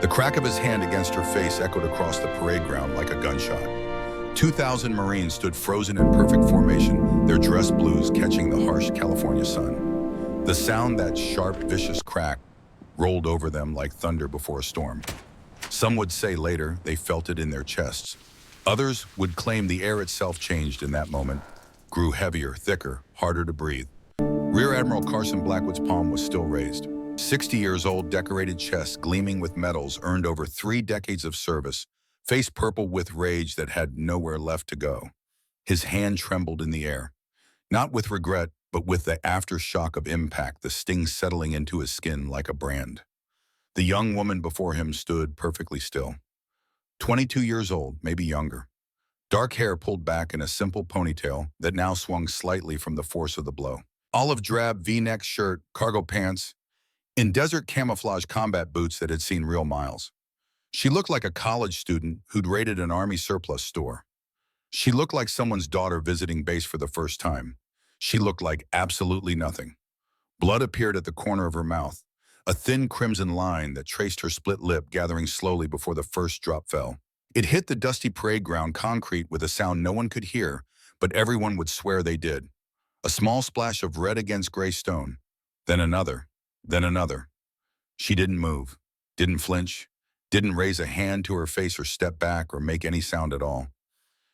The crack of his hand against her face echoed across the parade ground like a gunshot. 2,000 Marines stood frozen in perfect formation, their dress blues catching the harsh California sun. The sound, that sharp, vicious crack, rolled over them like thunder before a storm. Some would say later they felt it in their chests. Others would claim the air itself changed in that moment, grew heavier, thicker, harder to breathe. Rear Admiral Carson Blackwood's palm was still raised. 60 years old, decorated chest gleaming with medals earned over 3 decades of service, face purple with rage that had nowhere left to go. His hand trembled in the air, not with regret, but with the aftershock of impact, the sting settling into his skin like a brand. The young woman before him stood perfectly still. 22 years old, maybe younger. Dark hair pulled back in a simple ponytail that now swung slightly from the force of the blow. Olive drab V-neck shirt, cargo pants, in desert camouflage combat boots that had seen real miles. She looked like a college student who'd raided an army surplus store. She looked like someone's daughter visiting base for the first time. She looked like absolutely nothing. Blood appeared at the corner of her mouth, a thin crimson line that traced her split lip gathering slowly before the first drop fell. It hit the dusty parade ground concrete with a sound no one could hear, but everyone would swear they did. A small splash of red against gray stone, then another, then another. She didn't move, didn't flinch, didn't raise a hand to her face or step back or make any sound at all.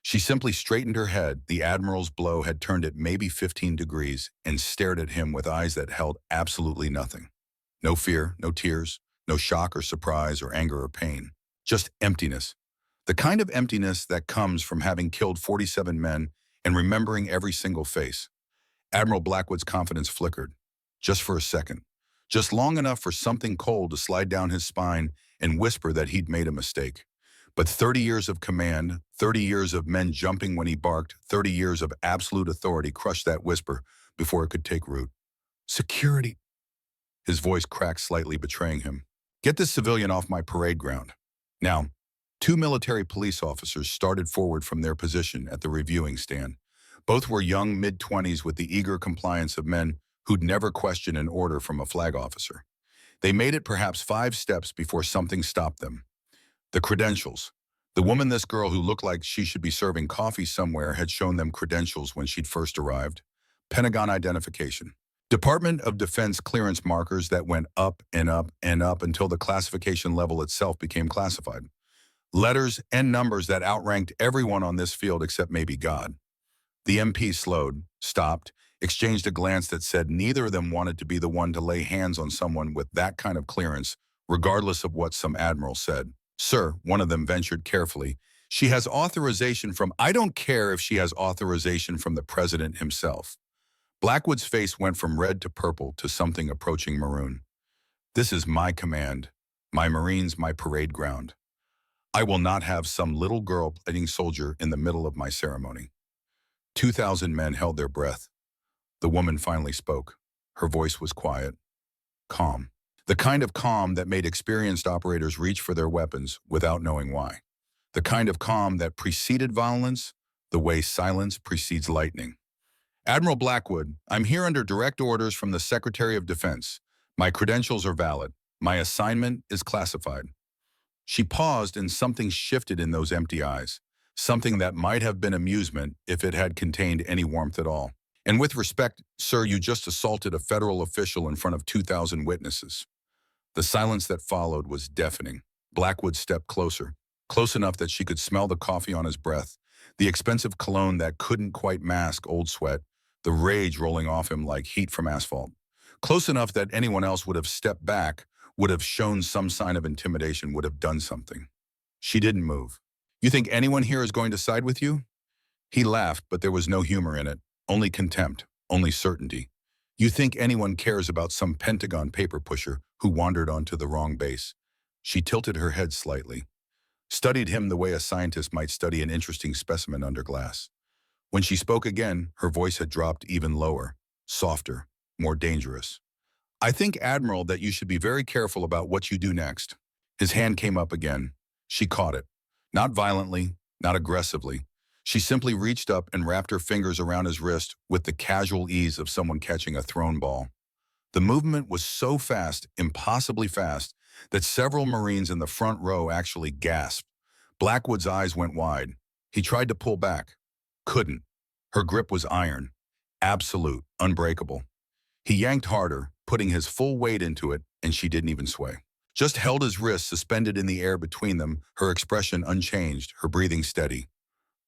She simply straightened her head. The Admiral's blow had turned it maybe 15 degrees and stared at him with eyes that held absolutely nothing. No fear, no tears, no shock or surprise or anger or pain. Just emptiness. The kind of emptiness that comes from having killed 47 men and remembering every single face. Admiral Blackwood's confidence flickered, just for a second. Just long enough for something cold to slide down his spine and whisper that he'd made a mistake. But 30 years of command, 30 years of men jumping when he barked, 30 years of absolute authority crushed that whisper before it could take root. Security. His voice cracked slightly, betraying him. Get this civilian off my parade ground. Now, 2 military police officers started forward from their position at the reviewing stand. Both were young mid-20s with the eager compliance of men who'd never questioned an order from a flag officer. They made it perhaps 5 steps before something stopped them. The credentials. The woman, this girl who looked like she should be serving coffee somewhere, had shown them credentials when she'd first arrived. Pentagon identification. Department of Defense clearance markers that went up and up and up until the classification level itself became classified. Letters and numbers that outranked everyone on this field except maybe God. The MP slowed, stopped, exchanged a glance that said neither of them wanted to be the one to lay hands on someone with that kind of clearance, regardless of what some admiral said. Sir, one of them ventured carefully, she has authorization from— I don't care if she has authorization from the president himself. Blackwood's face went from red to purple to something approaching maroon. This is my command, my Marines, my parade ground. I will not have some little girl playing soldier in the middle of my ceremony. 2,000 men held their breath. The woman finally spoke. Her voice was quiet, calm. The kind of calm that made experienced operators reach for their weapons without knowing why. The kind of calm that preceded violence, the way silence precedes lightning. Admiral Blackwood, I'm here under direct orders from the Secretary of Defense. My credentials are valid. My assignment is classified. She paused and something shifted in those empty eyes. Something that might have been amusement if it had contained any warmth at all. And with respect, sir, you just assaulted a federal official in front of 2,000 witnesses. The silence that followed was deafening. Blackwood stepped closer, close enough that she could smell the coffee on his breath, the expensive cologne that couldn't quite mask old sweat, the rage rolling off him like heat from asphalt. Close enough that anyone else would have stepped back, would have shown some sign of intimidation, would have done something. She didn't move. You think anyone here is going to side with you? He laughed, but there was no humor in it, only contempt, only certainty. You think anyone cares about some Pentagon paper pusher who wandered onto the wrong base? She tilted her head slightly, studied him the way a scientist might study an interesting specimen under glass. When she spoke again, her voice had dropped even lower, softer, more dangerous. I think, Admiral, that you should be very careful about what you do next. His hand came up again. She caught it. Not violently, not aggressively. She simply reached up and wrapped her fingers around his wrist with the casual ease of someone catching a thrown ball. The movement was so fast, impossibly fast, that several Marines in the front row actually gasped. Blackwood's eyes went wide. He tried to pull back. Couldn't. Her grip was iron. Absolute, unbreakable. He yanked harder, putting his full weight into it, and she didn't even sway. Just held his wrist suspended in the air between them, her expression unchanged, her breathing steady.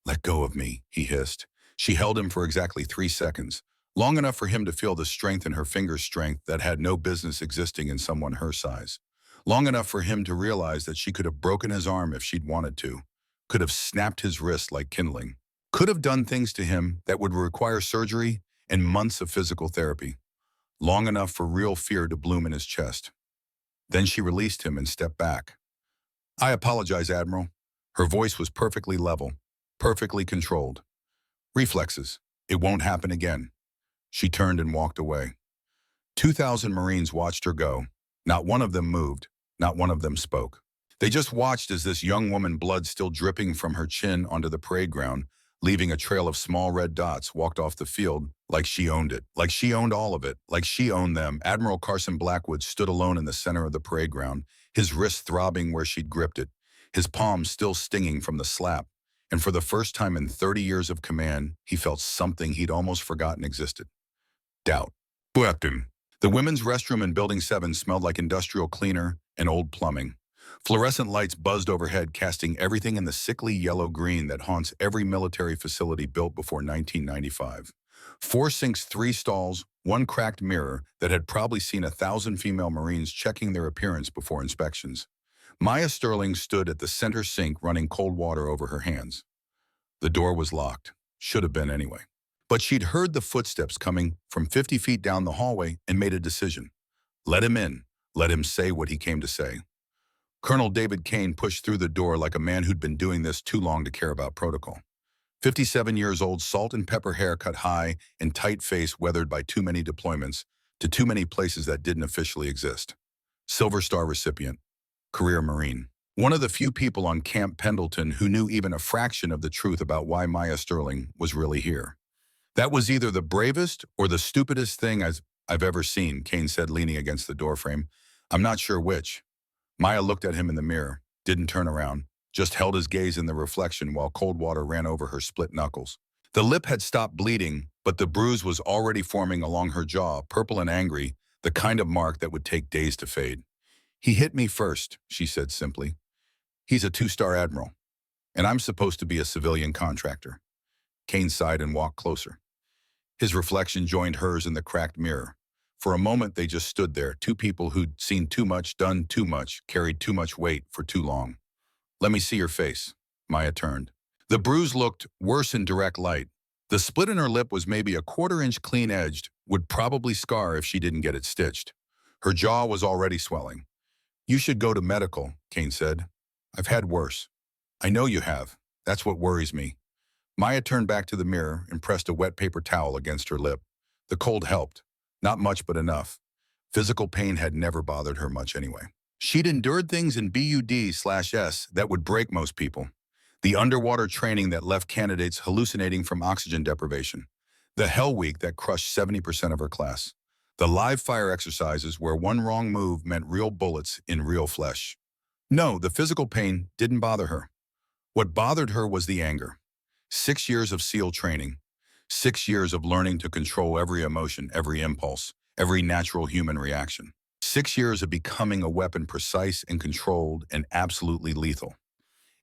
"Let go of me," he hissed. She held him for exactly 3 seconds, long enough for him to feel the strength in her finger's strength that had no business existing in someone her size. Long enough for him to realize that she could have broken his arm if she'd wanted to, could have snapped his wrist like kindling, could have done things to him that would require surgery and months of physical therapy. Long enough for real fear to bloom in his chest. Then she released him and stepped back. "I apologize, Admiral." Her voice was perfectly level, perfectly controlled. Reflexes. "It won't happen again." She turned and walked away. 2,000 Marines watched her go. Not one of them moved. Not one of them spoke. They just watched as this young woman, blood still dripping from her chin onto the parade ground, leaving a trail of small red dots, walked off the field like she owned it, like she owned all of it, like she owned them. Admiral Carson Blackwood stood alone in the center of the parade ground, his wrist throbbing where she'd gripped it, his palms still stinging from the slap. And for the first time in 30 years of command, he felt something he'd almost forgotten existed. Doubt. Weapon. The women's restroom in Building 7 smelled like industrial cleaner and old plumbing. Fluorescent lights buzzed overhead, casting everything in the sickly yellow-green that haunts every military facility built before 1995. 4 sinks, 3 stalls, 1 cracked mirror that had probably seen 1,000 female Marines checking their appearance before inspections. Maya Sterling stood at the center sink running cold water over her hands. The door was locked. Should have been anyway. But she'd heard the footsteps coming from 50 feet down the hallway and made a decision. Let him in. Let him say what he came to say. Colonel David Kane pushed through the door like a man who'd been doing this too long to care about protocol. 57 years old, salt and pepper hair cut high, and tight face weathered by too many deployments to too many places that didn't officially exist. Silver Star recipient. Career Marine. One of the few people on Camp Pendleton who knew even a fraction of the truth about why Maya Sterling was really here. "That was either the bravest or the stupidest thing I've ever seen," Kane said, leaning against the doorframe. "I'm not sure which." Maya looked at him in the mirror, didn't turn around, just held his gaze in the reflection while cold water ran over her split knuckles. The lip had stopped bleeding, but the bruise was already forming along her jaw, purple and angry, the kind of mark that would take days to fade. "He hit me first," she said simply. "He's a 2-star admiral, and I'm supposed to be a civilian contractor." Kane sighed and walked closer. His reflection joined hers in the cracked mirror. For a moment, they just stood there, 2 people who'd seen too much, done too much, carried too much weight for too long. "Let me see your face." Maya turned. The bruise looked worse in direct light. The split in her lip was maybe a 1/4 inch clean-edged, would probably scar if she didn't get it stitched. Her jaw was already swelling. "You should go to medical," Kane said. "I've had worse." "I know you have. That's what worries me." Maya turned back to the mirror and pressed a wet paper towel against her lip. The cold helped. Not much, but enough. Physical pain had never bothered her much anyway. She'd endured things in BUD/S that would break most people. The underwater training that left candidates hallucinating from oxygen deprivation. The Hell Week that crushed 70% of her class. The live fire exercises where one wrong move meant real bullets in real flesh. No, the physical pain didn't bother her. What bothered her was the anger. 6 years of SEAL training. 6 years of learning to control every emotion, every impulse, every natural human reaction. 6 years of becoming a weapon precise and controlled and absolutely lethal.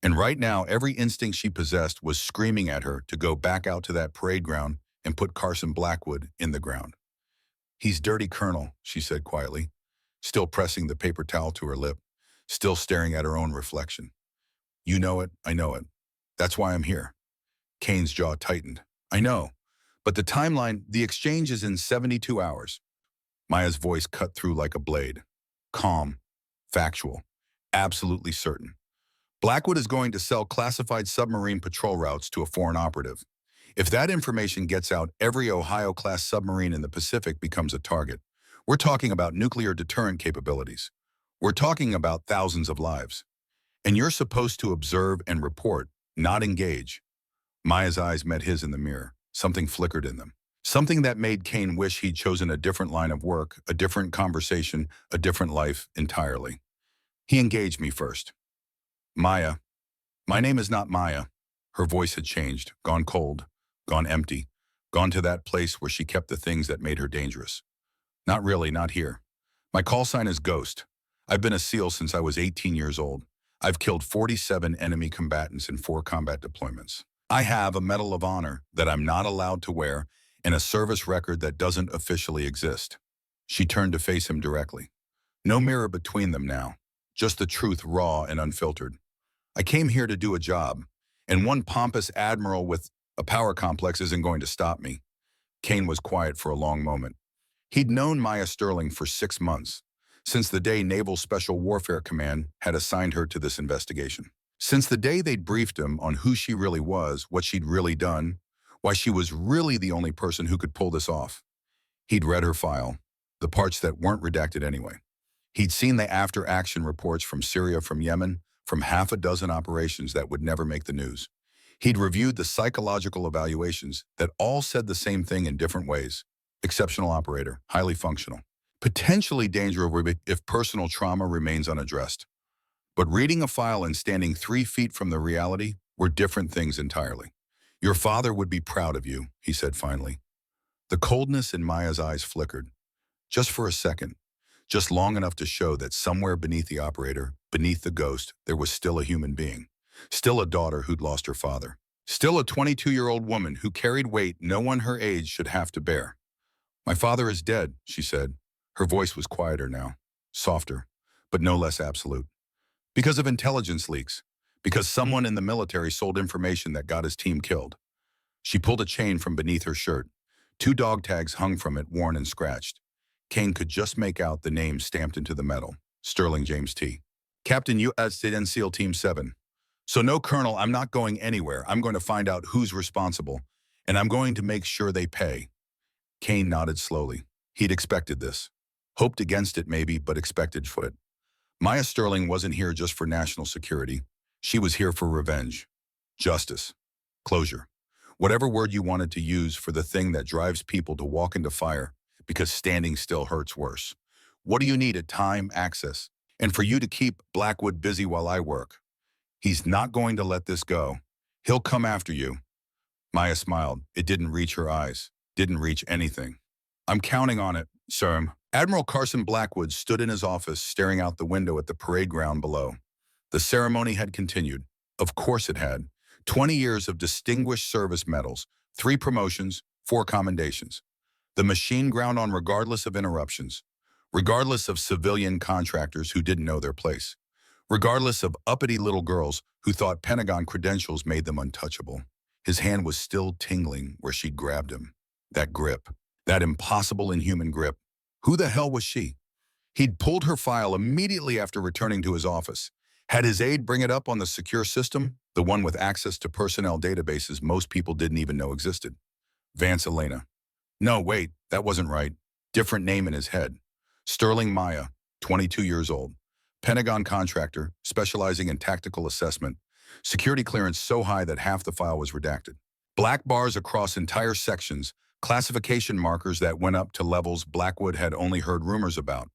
And right now, every instinct she possessed was screaming at her to go back out to that parade ground and put Carson Blackwood in the ground. "He's dirty, Colonel," she said quietly, still pressing the paper towel to her lip, still staring at her own reflection. "You know it, I know it. That's why I'm here." Kane's jaw tightened. "I know. But the timeline, the exchange is in 72 hours. Maya's voice cut through like a blade. Calm, factual, absolutely certain. "Blackwood is going to sell classified submarine patrol routes to a foreign operative. If that information gets out, every Ohio-class submarine in the Pacific becomes a target. We're talking about nuclear deterrent capabilities. We're talking about thousands of lives. And you're supposed to observe and report, not engage." Maya's eyes met his in the mirror. Something flickered in them. Something that made Kane wish he'd chosen a different line of work, a different conversation, a different life entirely. He engaged me first. Maya. My name is not Maya. Her voice had changed, gone cold, gone empty, gone to that place where she kept the things that made her dangerous. Not really, not here. My call sign is Ghost. I've been a SEAL since I was 18 years old. I've killed 47 enemy combatants in 4 combat deployments. I have a Medal of Honor that I'm not allowed to wear and a service record that doesn't officially exist. She turned to face him directly. No mirror between them now. Just the truth, raw and unfiltered. I came here to do a job, and one pompous admiral with a power complex isn't going to stop me. Kane was quiet for a long moment. He'd known Maya Sterling for 6 months, since the day Naval Special Warfare Command had assigned her to this investigation. Since the day they'd briefed him on who she really was, what she'd really done, why she was really the only person who could pull this off. He'd read her file, the parts that weren't redacted anyway. He'd seen the after-action reports from Syria, from Yemen, from half a dozen operations that would never make the news. He'd reviewed the psychological evaluations that all said the same thing in different ways. Exceptional operator, highly functional. Potentially dangerous if personal trauma remains unaddressed. But reading a file and standing 3 feet from the reality were different things entirely. Your father would be proud of you, he said finally. The coldness in Maya's eyes flickered. Just for a second. Just long enough to show that somewhere beneath the operator, beneath the ghost, there was still a human being. Still a daughter who'd lost her father. Still a 22-year-old woman who carried weight no one her age should have to bear. My father is dead, she said. Her voice was quieter now, softer, but no less absolute. Because of intelligence leaks. Because someone in the military sold information that got his team killed. She pulled a chain from beneath her shirt. 2 dog tags hung from it, worn and scratched. Kane could just make out the name stamped into the metal. Sterling James T. Captain U.S. SEAL Team 7. So no, Colonel, I'm not going anywhere. I'm going to find out who's responsible, and I'm going to make sure they pay. Kane nodded slowly. He'd expected this. Hoped against it maybe, but expected for it. Maya Sterling wasn't here just for national security. She was here for revenge. Justice. Closure. Whatever word you wanted to use for the thing that drives people to walk into fire, because standing still hurts worse. What do you need? Time, access, and for you to keep Blackwood busy while I work. He's not going to let this go. He'll come after you. Maya smiled. It didn't reach her eyes. Didn't reach anything. I'm counting on it, sir. Admiral Carson Blackwood stood in his office staring out the window at the parade ground below. The ceremony had continued. Of course it had. 20 years of distinguished service medals, 3 promotions, 4 commendations. The machine ground on regardless of interruptions, regardless of civilian contractors who didn't know their place, regardless of uppity little girls who thought Pentagon credentials made them untouchable. His hand was still tingling where she'd grabbed him. That grip, that impossible inhuman grip. Who the hell was she? He'd pulled her file immediately after returning to his office. Had his aide bring it up on the secure system, the one with access to personnel databases most people didn't even know existed. Vance Elena. No, wait, that wasn't right. Different name in his head. Sterling Maya, 22 years old. Pentagon contractor, specializing in tactical assessment. Security clearance so high that half the file was redacted. Black bars across entire sections, classification markers that went up to levels Blackwood had only heard rumors about.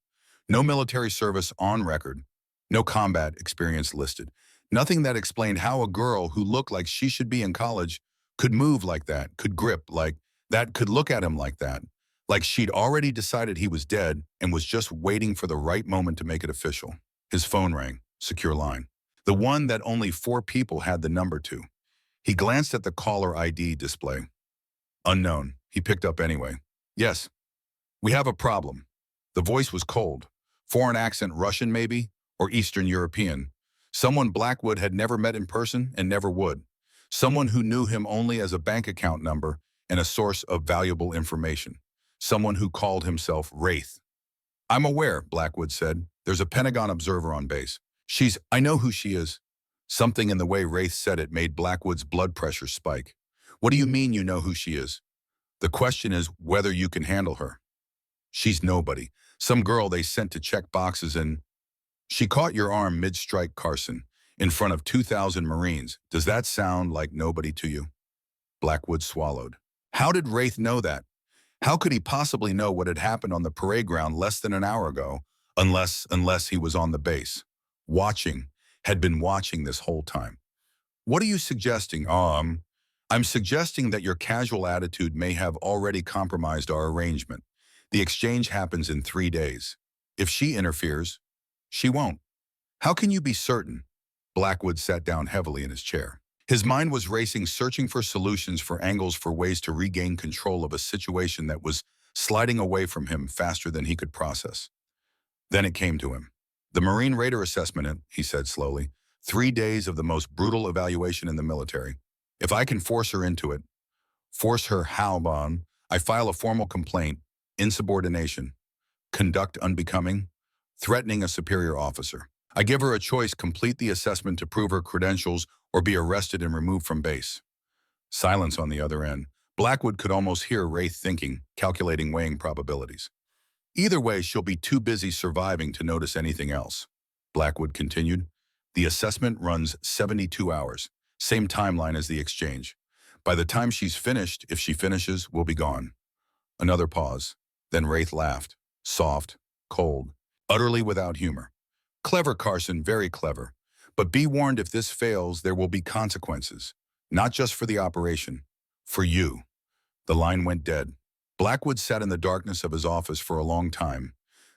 No military service on record. No combat experience listed. Nothing that explained how a girl who looked like she should be in college could move like that, could grip like that, could look at him like that. Like she'd already decided he was dead and was just waiting for the right moment to make it official. His phone rang, secure line. The one that only 4 people had the number to. He glanced at the caller ID display. Unknown. He picked up anyway. Yes. We have a problem. The voice was cold. Foreign accent, Russian maybe, or Eastern European. Someone Blackwood had never met in person and never would. Someone who knew him only as a bank account number and a source of valuable information. Someone who called himself Wraith. I'm aware, Blackwood said. There's a Pentagon observer on base. I know who she is. Something in the way Wraith said it made Blackwood's blood pressure spike. What do you mean you know who she is? The question is whether you can handle her. She's nobody. Some girl they sent to check boxes and... She caught your arm mid-strike, Carson, in front of 2,000 Marines. Does that sound like nobody to you? Blackwood swallowed. How did Wraith know that? How could he possibly know what had happened on the parade ground less than an hour ago, unless he was on the base? Watching, had been watching this whole time. What are you suggesting? I'm suggesting that your casual attitude may have already compromised our arrangement. The exchange happens in 3 days. If she interferes, she won't. How can you be certain? Blackwood sat down heavily in his chair. His mind was racing, searching for solutions, for angles, for ways to regain control of a situation that was sliding away from him faster than he could process. Then it came to him. The Marine Raider assessment, he said slowly. 3 days of the most brutal evaluation in the military. If I can force her into it, force her how, Bon? I file a formal complaint, insubordination, conduct unbecoming, threatening a superior officer. I give her a choice: complete the assessment to prove her credentials or be arrested and removed from base. Silence on the other end. Blackwood could almost hear Wraith thinking, calculating, weighing probabilities. Either way, she'll be too busy surviving to notice anything else. Blackwood continued. The assessment runs 72 hours, same timeline as the exchange. By the time she's finished, if she finishes, we'll be gone. Another pause. Then Wraith laughed. Soft, cold, utterly without humor. Clever, Carson, very clever. But be warned, if this fails, there will be consequences. Not just for the operation. For you. The line went dead. Blackwood sat in the darkness of his office for a long time.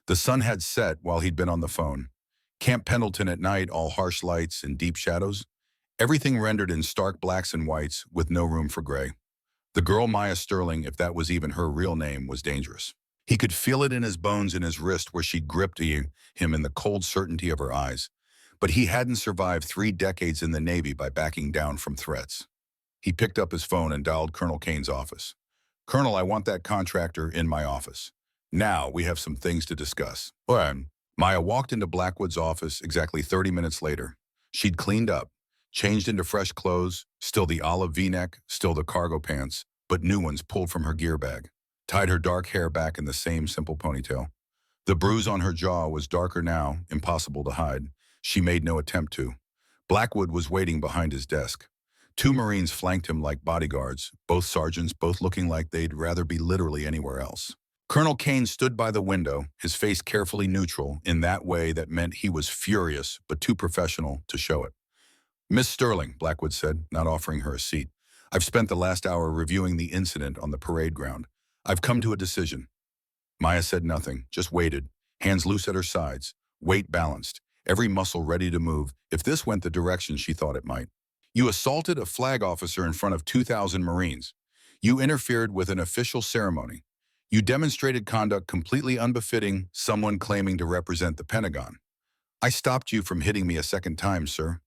The sun had set while he'd been on the phone. Camp Pendleton at night, all harsh lights and deep shadows. Everything rendered in stark blacks and whites with no room for gray. The girl Maya Sterling, if that was even her real name, was dangerous. He could feel it in his bones, in his wrist where she'd gripped him in the cold certainty of her eyes. But he hadn't survived 3 decades in the Navy by backing down from threats. He picked up his phone and dialed Colonel Kane's office. Colonel, I want that contractor in my office. Now, we have some things to discuss. Maya walked into Blackwood's office exactly 30 minutes later. She'd cleaned up, changed into fresh clothes, still the olive V-neck, still the cargo pants, but new ones pulled from her gear bag. Tied her dark hair back in the same simple ponytail. The bruise on her jaw was darker now, impossible to hide. She made no attempt to. Blackwood was waiting behind his desk. 2 Marines flanked him like bodyguards, both sergeants, both looking like they'd rather be literally anywhere else. Colonel Kane stood by the window, his face carefully neutral, in that way that meant he was furious but too professional to show it. Miss Sterling, Blackwood said, not offering her a seat. I've spent the last hour reviewing the incident on the parade ground. I've come to a decision. Maya said nothing, just waited, hands loose at her sides, weight balanced, every muscle ready to move if this went the direction she thought it might. You assaulted a flag officer in front of 2,000 Marines. You interfered with an official ceremony. You demonstrated conduct completely unbefitting someone claiming to represent the Pentagon. I stopped you from hitting me a second time, sir.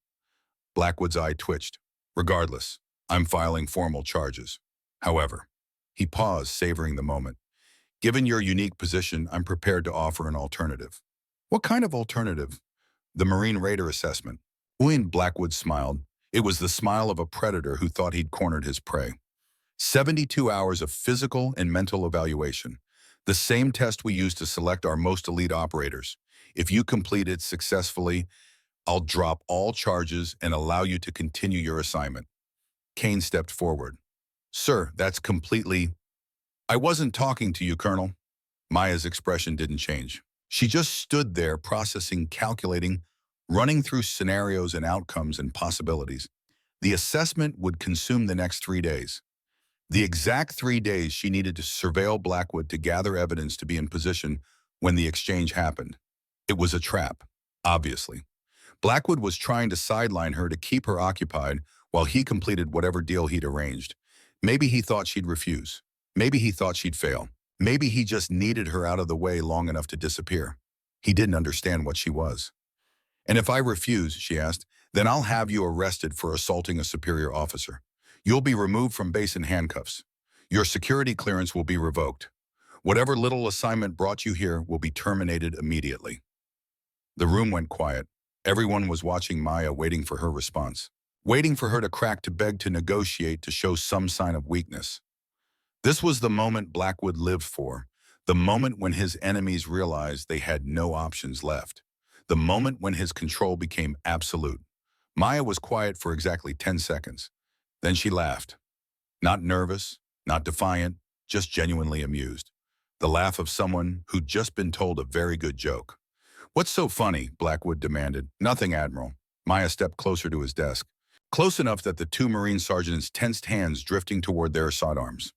Blackwood's eye twitched. Regardless, I'm filing formal charges. However, he paused, savoring the moment. Given your unique position, I'm prepared to offer an alternative. What kind of alternative? The Marine Raider assessment. Blackwood smiled. It was the smile of a predator who thought he'd cornered his prey. 72 hours of physical and mental evaluation. The same test we use to select our most elite operators. If you complete it successfully, I'll drop all charges and allow you to continue your assignment. Kane stepped forward. Sir, that's completely... I wasn't talking to you, Colonel. Maya's expression didn't change. She just stood there, processing, calculating, running through scenarios and outcomes and possibilities. The assessment would consume the next 3 days. The exact 3 days she needed to surveil Blackwood to gather evidence to be in position when the exchange happened. It was a trap, obviously. Blackwood was trying to sideline her to keep her occupied while he completed whatever deal he'd arranged. Maybe he thought she'd refuse. Maybe he thought she'd fail. Maybe he just needed her out of the way long enough to disappear. He didn't understand what she was. And if I refuse, she asked, then I'll have you arrested for assaulting a superior officer. You'll be removed from base in handcuffs. Your security clearance will be revoked. Whatever little assignment brought you here will be terminated immediately. The room went quiet. Everyone was watching Maya, waiting for her response. Waiting for her to crack, to beg, to negotiate, to show some sign of weakness. This was the moment Blackwood lived for. The moment when his enemies realized they had no options left. The moment when his control became absolute. Maya was quiet for exactly 10 seconds. Then she laughed. Not nervous, not defiant, just genuinely amused. The laugh of someone who'd just been told a very good joke. What's so funny? Blackwood demanded. Nothing, Admiral. Maya stepped closer to his desk, close enough that the two Marine sergeants tensed hands drifting toward their sidearms.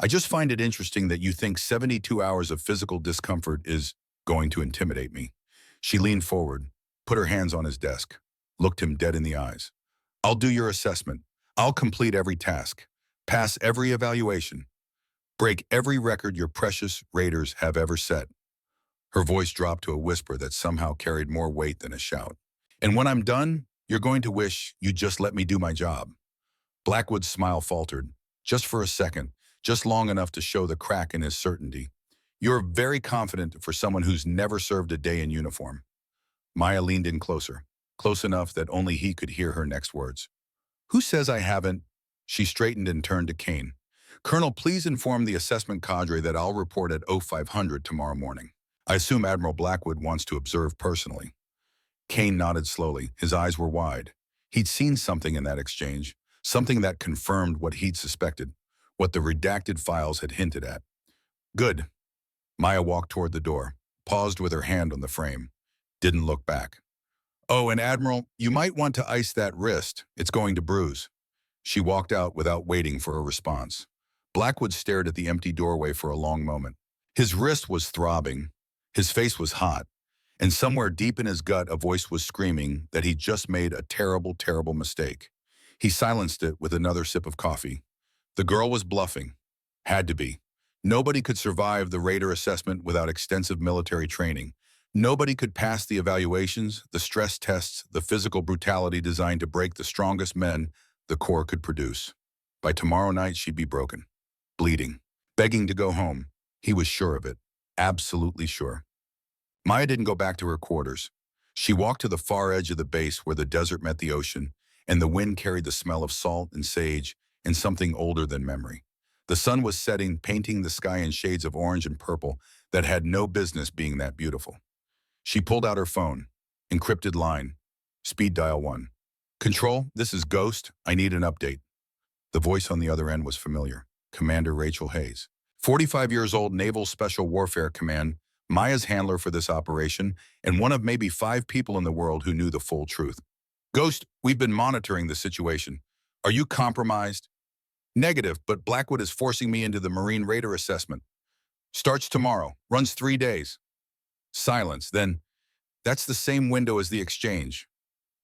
I just find it interesting that you think 72 hours of physical discomfort is going to intimidate me. She leaned forward, put her hands on his desk, looked him dead in the eyes. I'll do your assessment. I'll complete every task, pass every evaluation, break every record your precious raiders have ever set. Her voice dropped to a whisper that somehow carried more weight than a shout. And when I'm done, you're going to wish you'd just let me do my job. Blackwood's smile faltered, just for a second, just long enough to show the crack in his certainty. You're very confident for someone who's never served a day in uniform. Maya leaned in closer, close enough that only he could hear her next words. Who says I haven't? She straightened and turned to Kane. Colonel, please inform the assessment cadre that I'll report at 0500 tomorrow morning. I assume Admiral Blackwood wants to observe personally. Kane nodded slowly. His eyes were wide. He'd seen something in that exchange, something that confirmed what he'd suspected, what the redacted files had hinted at. Good. Maya walked toward the door, paused with her hand on the frame, didn't look back. Oh, and Admiral, you might want to ice that wrist. It's going to bruise. She walked out without waiting for a response. Blackwood stared at the empty doorway for a long moment. His wrist was throbbing. His face was hot. And somewhere deep in his gut, a voice was screaming that he'd just made a terrible, terrible mistake. He silenced it with another sip of coffee. The girl was bluffing. Had to be. Nobody could survive the Raider assessment without extensive military training. Nobody could pass the evaluations, the stress tests, the physical brutality designed to break the strongest men the Corps could produce. By tomorrow night, she'd be broken, bleeding, begging to go home. He was sure of it, absolutely sure. Maya didn't go back to her quarters. She walked to the far edge of the base where the desert met the ocean, and the wind carried the smell of salt and sage and something older than memory. The sun was setting, painting the sky in shades of orange and purple that had no business being that beautiful. She pulled out her phone. Encrypted line. Speed dial 1. Control, this is Ghost. I need an update. The voice on the other end was familiar. Commander Rachel Hayes. 45 years old, Naval Special Warfare Command, Maya's handler for this operation, and one of maybe 5 people in the world who knew the full truth. Ghost, we've been monitoring the situation. Are you compromised? Negative, but Blackwood is forcing me into the Marine Raider assessment. Starts tomorrow, runs 3 days. Silence, then. That's the same window as the exchange.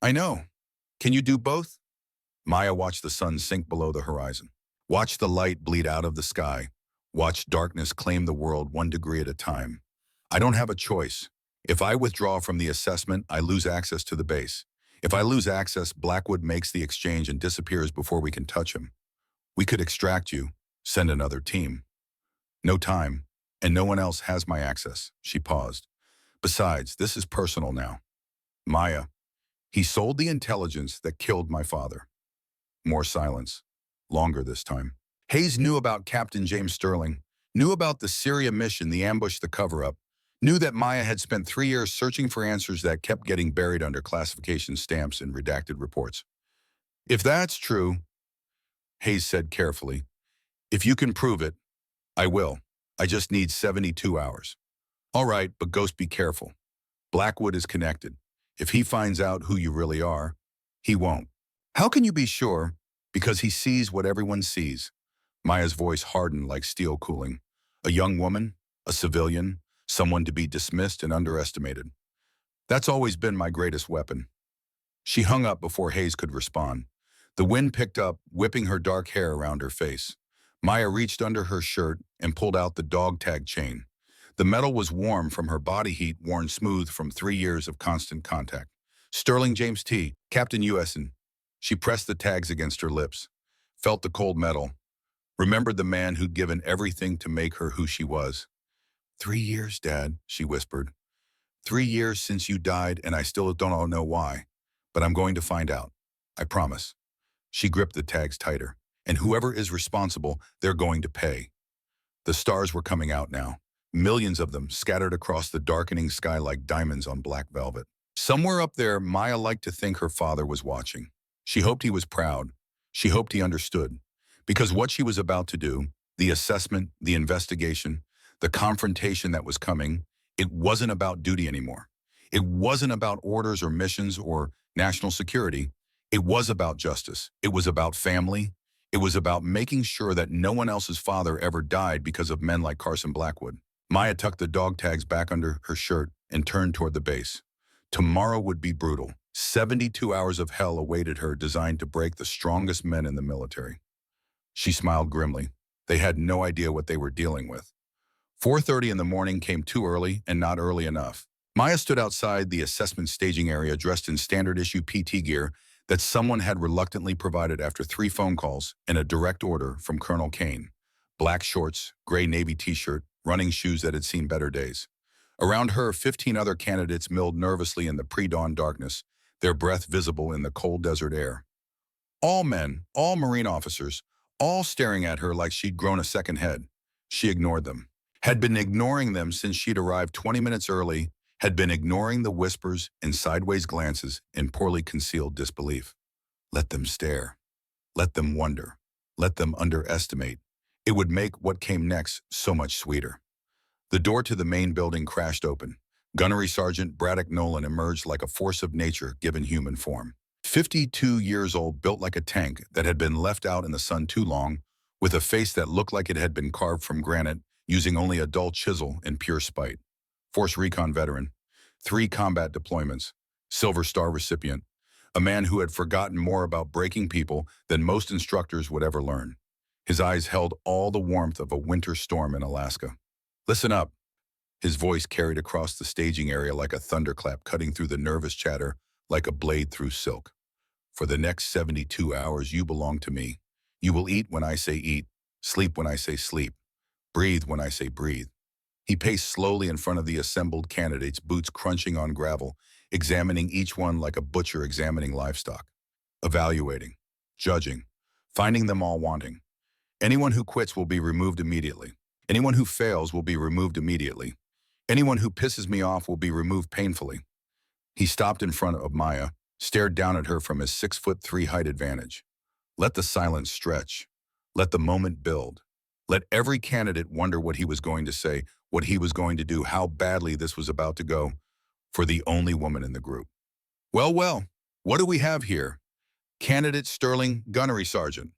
I know. Can you do both? Maya watched the sun sink below the horizon. Watched the light bleed out of the sky. Watched darkness claim the world 1 degree at a time. I don't have a choice. If I withdraw from the assessment, I lose access to the base. If I lose access, Blackwood makes the exchange and disappears before we can touch him. We could extract you, send another team. No time, and no one else has my access. She paused. Besides, this is personal now. Maya, he sold the intelligence that killed my father. More silence. Longer this time. Hayes knew about Captain James Sterling, knew about the Syria mission, the ambush, the cover-up, knew that Maya had spent 3 years searching for answers that kept getting buried under classification stamps and redacted reports. If that's true, Hayes said carefully, if you can prove it, I will. I just need 72 hours. All right, but Ghost, be careful. Blackwood is connected. If he finds out who you really are, he won't. How can you be sure? Because he sees what everyone sees. Maya's voice hardened like steel cooling. A young woman, a civilian, someone to be dismissed and underestimated. That's always been my greatest weapon. She hung up before Hayes could respond. The wind picked up, whipping her dark hair around her face. Maya reached under her shirt and pulled out the dog tag chain. The metal was warm from her body heat, worn smooth from 3 years of constant contact. Sterling James T., Captain U.S.N. She pressed the tags against her lips, felt the cold metal, remembered the man who'd given everything to make her who she was. 3 years, Dad, she whispered. 3 years since you died, and I still don't know why, but I'm going to find out. I promise. She gripped the tags tighter, and whoever is responsible, they're going to pay. The stars were coming out now. Millions of them scattered across the darkening sky like diamonds on black velvet. Somewhere up there, Maya liked to think her father was watching. She hoped he was proud. She hoped he understood. Because what she was about to do, the assessment, the investigation, the confrontation that was coming, it wasn't about duty anymore. It wasn't about orders or missions or national security. It was about justice. It was about family. It was about making sure that no one else's father ever died because of men like Carson Blackwood. Maya tucked the dog tags back under her shirt and turned toward the base. Tomorrow would be brutal. 72 hours of hell awaited her, designed to break the strongest men in the military. She smiled grimly. They had no idea what they were dealing with. 4:30 in the morning came too early and not early enough. Maya stood outside the assessment staging area dressed in standard-issue PT gear that someone had reluctantly provided after 3 phone calls and a direct order from Colonel Kane. Black shorts, gray navy t-shirt, running shoes that had seen better days. Around her, 15 other candidates milled nervously in the pre-dawn darkness, their breath visible in the cold desert air. All men, all Marine officers, all staring at her like she'd grown a second head. She ignored them. Had been ignoring them since she'd arrived 20 minutes early, had been ignoring the whispers and sideways glances in poorly concealed disbelief. Let them stare. Let them wonder. Let them underestimate. It would make what came next so much sweeter. The door to the main building crashed open. Gunnery Sergeant Braddock Nolan emerged like a force of nature given human form. 52 years old, built like a tank that had been left out in the sun too long, with a face that looked like it had been carved from granite, using only a dull chisel in pure spite. Force Recon veteran, 3 combat deployments, Silver Star recipient, a man who had forgotten more about breaking people than most instructors would ever learn. His eyes held all the warmth of a winter storm in Alaska. Listen up. His voice carried across the staging area like a thunderclap, cutting through the nervous chatter like a blade through silk. For the next 72 hours, you belong to me. You will eat when I say eat, sleep when I say sleep, breathe when I say breathe. He paced slowly in front of the assembled candidates, boots crunching on gravel, examining each one like a butcher examining livestock, evaluating, judging, finding them all wanting. Anyone who quits will be removed immediately. Anyone who fails will be removed immediately. Anyone who pisses me off will be removed painfully. He stopped in front of Maya, stared down at her from his 6'3" height advantage. Let the silence stretch. Let the moment build. Let every candidate wonder what he was going to say, what he was going to do, how badly this was about to go for the only woman in the group. Well, what do we have here? Candidate Sterling, Gunnery Sergeant.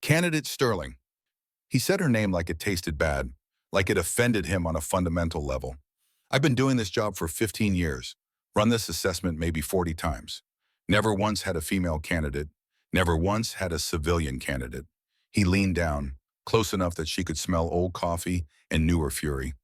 Candidate Sterling. He said her name like it tasted bad, like it offended him on a fundamental level. I've been doing this job for 15 years, run this assessment maybe 40 times. Never once had a female candidate, never once had a civilian candidate. He leaned down, close enough that she could smell old coffee and knew her fury.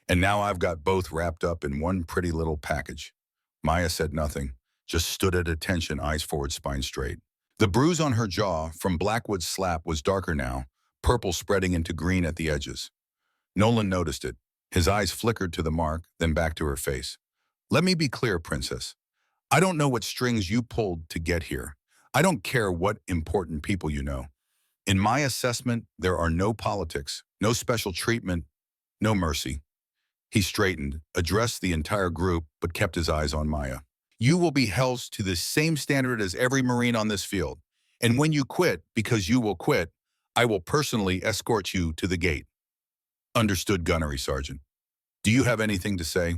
And now I've got both wrapped up in one pretty little package. Maya said nothing, just stood at attention, eyes forward, spine straight. The bruise on her jaw from Blackwood's slap was darker now, purple spreading into green at the edges. Nolan noticed it. His eyes flickered to the mark, then back to her face. Let me be clear, Princess. I don't know what strings you pulled to get here. I don't care what important people you know. In my assessment, there are no politics, no special treatment, no mercy. He straightened, addressed the entire group, but kept his eyes on Maya. You will be held to the same standard as every Marine on this field. And when you quit, because you will quit, I will personally escort you to the gate. Understood, Gunnery Sergeant. Do you have anything to say?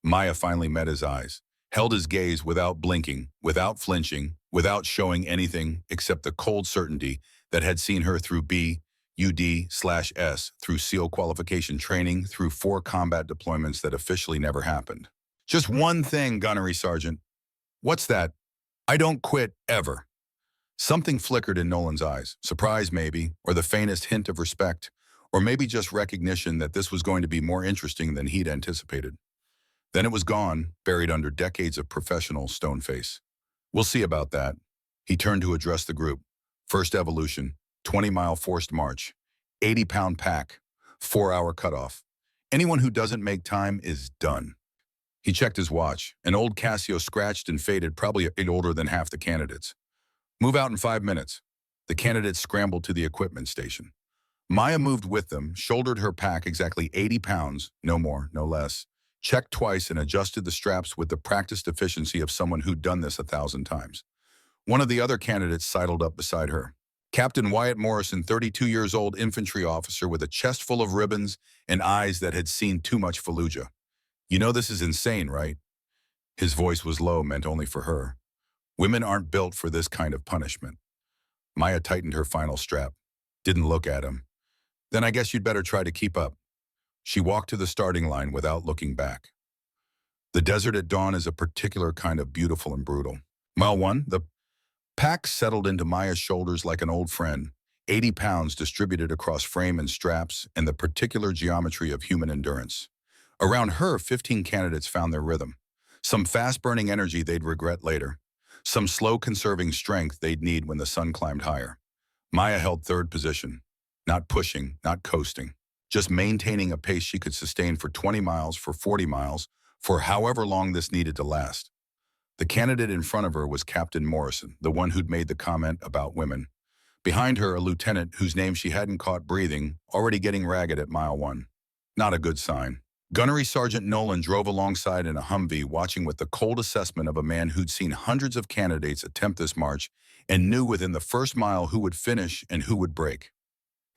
Maya finally met his eyes, held his gaze without blinking, without flinching, without showing anything except the cold certainty that had seen her through BUD/S, through SEAL qualification training, through 4 combat deployments that officially never happened. Just one thing, Gunnery Sergeant. What's that? I don't quit, ever. Something flickered in Nolan's eyes, surprise maybe, or the faintest hint of respect, or maybe just recognition that this was going to be more interesting than he'd anticipated. Then it was gone, buried under decades of professional stone face. We'll see about that. He turned to address the group. First evolution, 20-mile forced march, 80-pound pack, 4-hour cutoff. Anyone who doesn't make time is done. He checked his watch, an old Casio scratched and faded, probably older than half the candidates. Move out in 5 minutes. The candidates scrambled to the equipment station. Maya moved with them, shouldered her pack exactly 80 pounds, no more, no less, checked twice and adjusted the straps with the practiced efficiency of someone who'd done this 1,000 times. One of the other candidates sidled up beside her. Captain Wyatt Morrison, 32 years old infantry officer with a chest full of ribbons and eyes that had seen too much Fallujah. You know this is insane, right? His voice was low, meant only for her. Women aren't built for this kind of punishment. Maya tightened her final strap. Didn't look at him. Then I guess you'd better try to keep up. She walked to the starting line without looking back. The desert at dawn is a particular kind of beautiful and brutal. Mile 1, the pack settled into Maya's shoulders like an old friend, 80 pounds distributed across frame and straps, and the particular geometry of human endurance. Around her, 15 candidates found their rhythm. Some fast-burning energy they'd regret later. Some slow-conserving strength they'd need when the sun climbed higher. Maya held third position. Not pushing, not coasting. Just maintaining a pace she could sustain for 20 miles, for 40 miles, for however long this needed to last. The candidate in front of her was Captain Morrison, the one who'd made the comment about women. Behind her, a lieutenant whose name she hadn't caught breathing, already getting ragged at mile 1. Not a good sign. Gunnery Sergeant Nolan drove alongside in a Humvee, watching with the cold assessment of a man who'd seen hundreds of candidates attempt this march and knew within the first mile who would finish and who would break.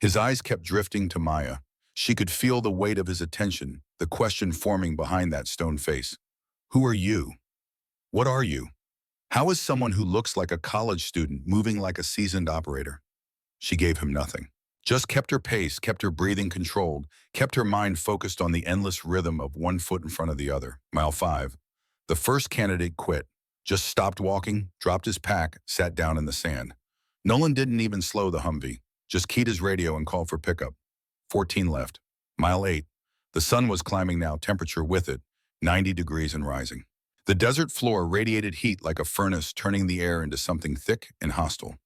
His eyes kept drifting to Maya. She could feel the weight of his attention, the question forming behind that stone face. Who are you? What are you? How is someone who looks like a college student moving like a seasoned operator? She gave him nothing. Just kept her pace, kept her breathing controlled, kept her mind focused on the endless rhythm of one foot in front of the other. Mile 5. The first candidate quit. Just stopped walking, dropped his pack, sat down in the sand. Nolan didn't even slow the Humvee. Just keyed his radio and called for pickup. 14 left. Mile 8. The sun was climbing now, temperature with it, 90 degrees and rising. The desert floor radiated heat like a furnace, turning the air into something thick and hostile.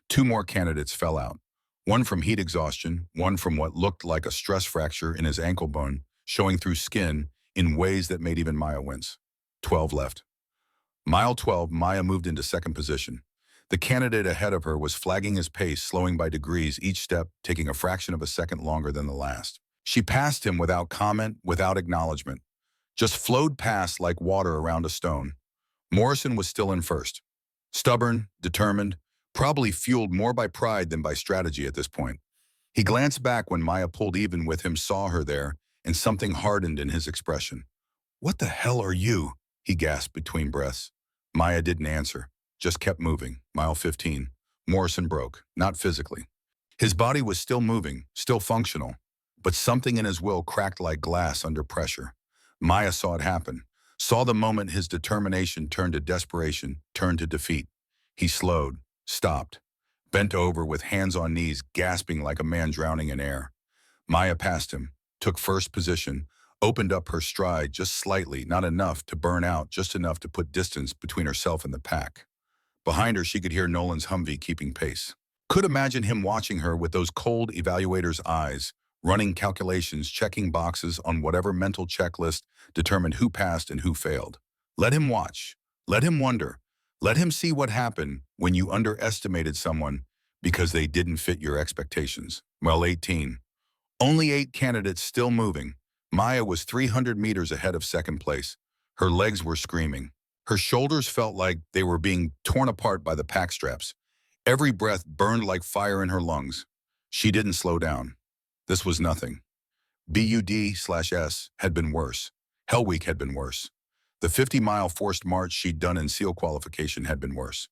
2 more candidates fell out. One from heat exhaustion, one from what looked like a stress fracture in his ankle bone, showing through skin in ways that made even Maya wince. 12 left. Mile 12, Maya moved into second position. The candidate ahead of her was flagging his pace, slowing by degrees, each step taking a fraction of a second longer than the last. She passed him without comment, without acknowledgement. Just flowed past like water around a stone. Morrison was still in first. Stubborn, determined, probably fueled more by pride than by strategy at this point. He glanced back when Maya pulled even with him, saw her there, and something hardened in his expression. "What the hell are you?" he gasped between breaths. Maya didn't answer, just kept moving. Mile 15. Morrison broke, not physically. His body was still moving, still functional, but something in his will cracked like glass under pressure. Maya saw it happen, saw the moment his determination turned to desperation, turned to defeat. He slowed, stopped, bent over with hands on knees, gasping like a man drowning in air. Maya passed him, took first position, opened up her stride just slightly, not enough to burn out, just enough to put distance between herself and the pack. Behind her, she could hear Nolan's Humvee keeping pace. Could imagine him watching her with those cold evaluator's eyes, running calculations, checking boxes on whatever mental checklist determined who passed and who failed. Let him watch. Let him wonder. Let him see what happened when you underestimated someone because they didn't fit your expectations. Well, 18. Only 8 candidates still moving. Maya was 300 meters ahead of second place. Her legs were screaming. Her shoulders felt like they were being torn apart by the pack straps. Every breath burned like fire in her lungs. She didn't slow down. This was nothing. BUD/S had been worse. Hell Week had been worse. The 50-mile forced march she'd done in SEAL qualification had been worse.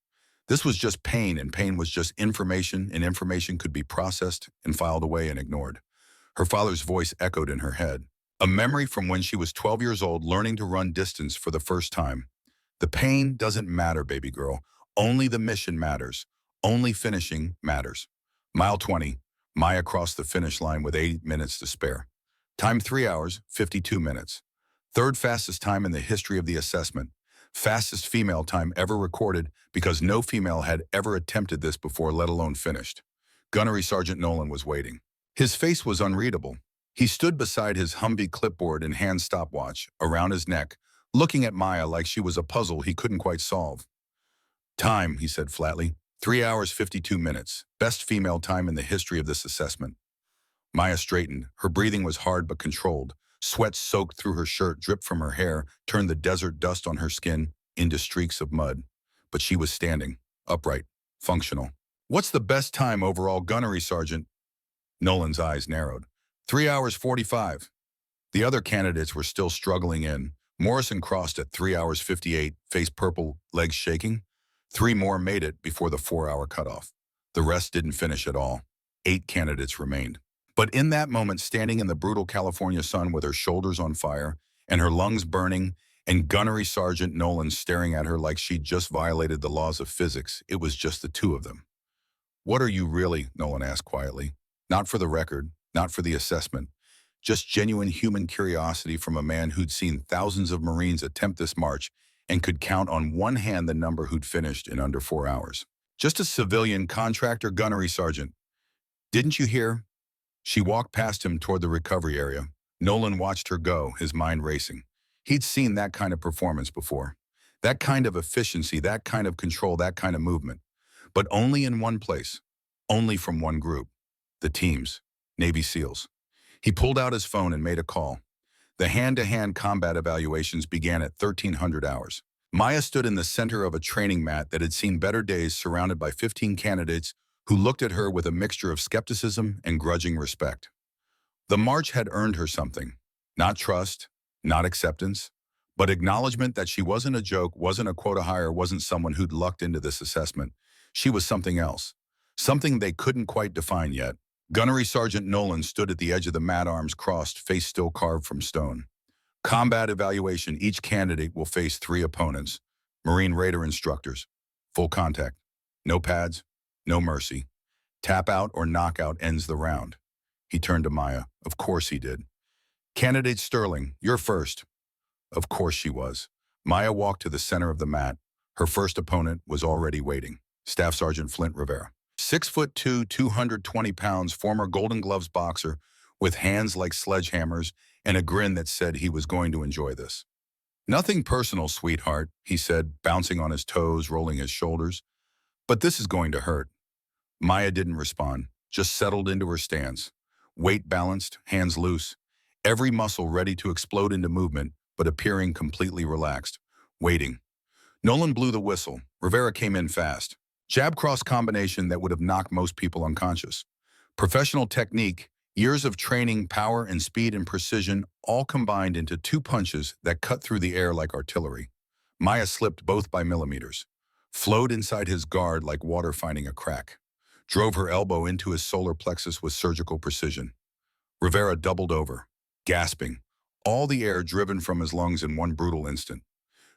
This was just pain, and pain was just information, and information could be processed and filed away and ignored. Her father's voice echoed in her head. A memory from when she was 12 years old, learning to run distance for the first time. The pain doesn't matter, baby girl. Only the mission matters. Only finishing matters. Mile 20. Maya crossed the finish line with 8 minutes to spare. Time 3 hours, 52 minutes. Third fastest time in the history of the assessment. Fastest female time ever recorded because no female had ever attempted this before, let alone finished. Gunnery Sergeant Nolan was waiting. His face was unreadable. He stood beside his Humvee clipboard and hand stopwatch around his neck, looking at Maya like she was a puzzle he couldn't quite solve. Time, he said flatly. 3 hours, 52 minutes. Best female time in the history of this assessment. Maya straightened. Her breathing was hard but controlled. Sweat soaked through her shirt, dripped from her hair, turned the desert dust on her skin into streaks of mud. But she was standing, upright, functional. "What's the best time overall, Gunnery Sergeant?" Nolan's eyes narrowed. 3 hours, 45. The other candidates were still struggling in, Morrison crossed at 3 hours 58, face purple, legs shaking. 3 more made it before the 4-hour cutoff. The rest didn't finish at all. 8 candidates remained. But in that moment, standing in the brutal California sun with her shoulders on fire and her lungs burning and Gunnery Sergeant Nolan staring at her like she'd just violated the laws of physics, it was just the two of them. "What are you really?" Nolan asked quietly. Not for the record, not for the assessment. Just genuine human curiosity from a man who'd seen thousands of Marines attempt this march and could count on one hand the number who'd finished in under 4 hours. "Just a civilian contractor, Gunnery Sergeant. Didn't you hear?" She walked past him toward the recovery area. Nolan watched her go, his mind racing. He'd seen that kind of performance before. That kind of efficiency, that kind of control, that kind of movement. But only in one place. Only from one group. The teams. Navy SEALs. He pulled out his phone and made a call. The hand-to-hand combat evaluations began at 1300 hours. Maya stood in the center of a training mat that had seen better days, surrounded by 15 candidates who looked at her with a mixture of skepticism and grudging respect. The march had earned her something. Not trust, not acceptance, but acknowledgement that she wasn't a joke, wasn't a quota hire, wasn't someone who'd lucked into this assessment. She was something else. Something they couldn't quite define yet. Gunnery Sergeant Nolan stood at the edge of the mat, arms crossed, face still carved from stone. "Combat evaluation. Each candidate will face 3 opponents. Marine Raider instructors. Full contact. No pads, no mercy. Tap out or knockout ends the round." He turned to Maya. Of course he did. "Candidate Sterling, you're first." Of course she was. Maya walked to the center of the mat. Her first opponent was already waiting. Staff Sergeant Flint Rivera. 6'2", 220 pounds, former Golden Gloves boxer with hands like sledgehammers and a grin that said he was going to enjoy this. "Nothing personal, sweetheart," he said, bouncing on his toes, rolling his shoulders. "But this is going to hurt." Maya didn't respond, just settled into her stance. Weight balanced, hands loose, every muscle ready to explode into movement, but appearing completely relaxed. Waiting. Nolan blew the whistle. Rivera came in fast. Jab-cross combination that would have knocked most people unconscious. Professional technique, years of training, power and speed and precision, all combined into 2 punches that cut through the air like artillery. Maya slipped both by millimeters. Flowed inside his guard like water finding a crack. Drove her elbow into his solar plexus with surgical precision. Rivera doubled over, gasping, all the air driven from his lungs in one brutal instant.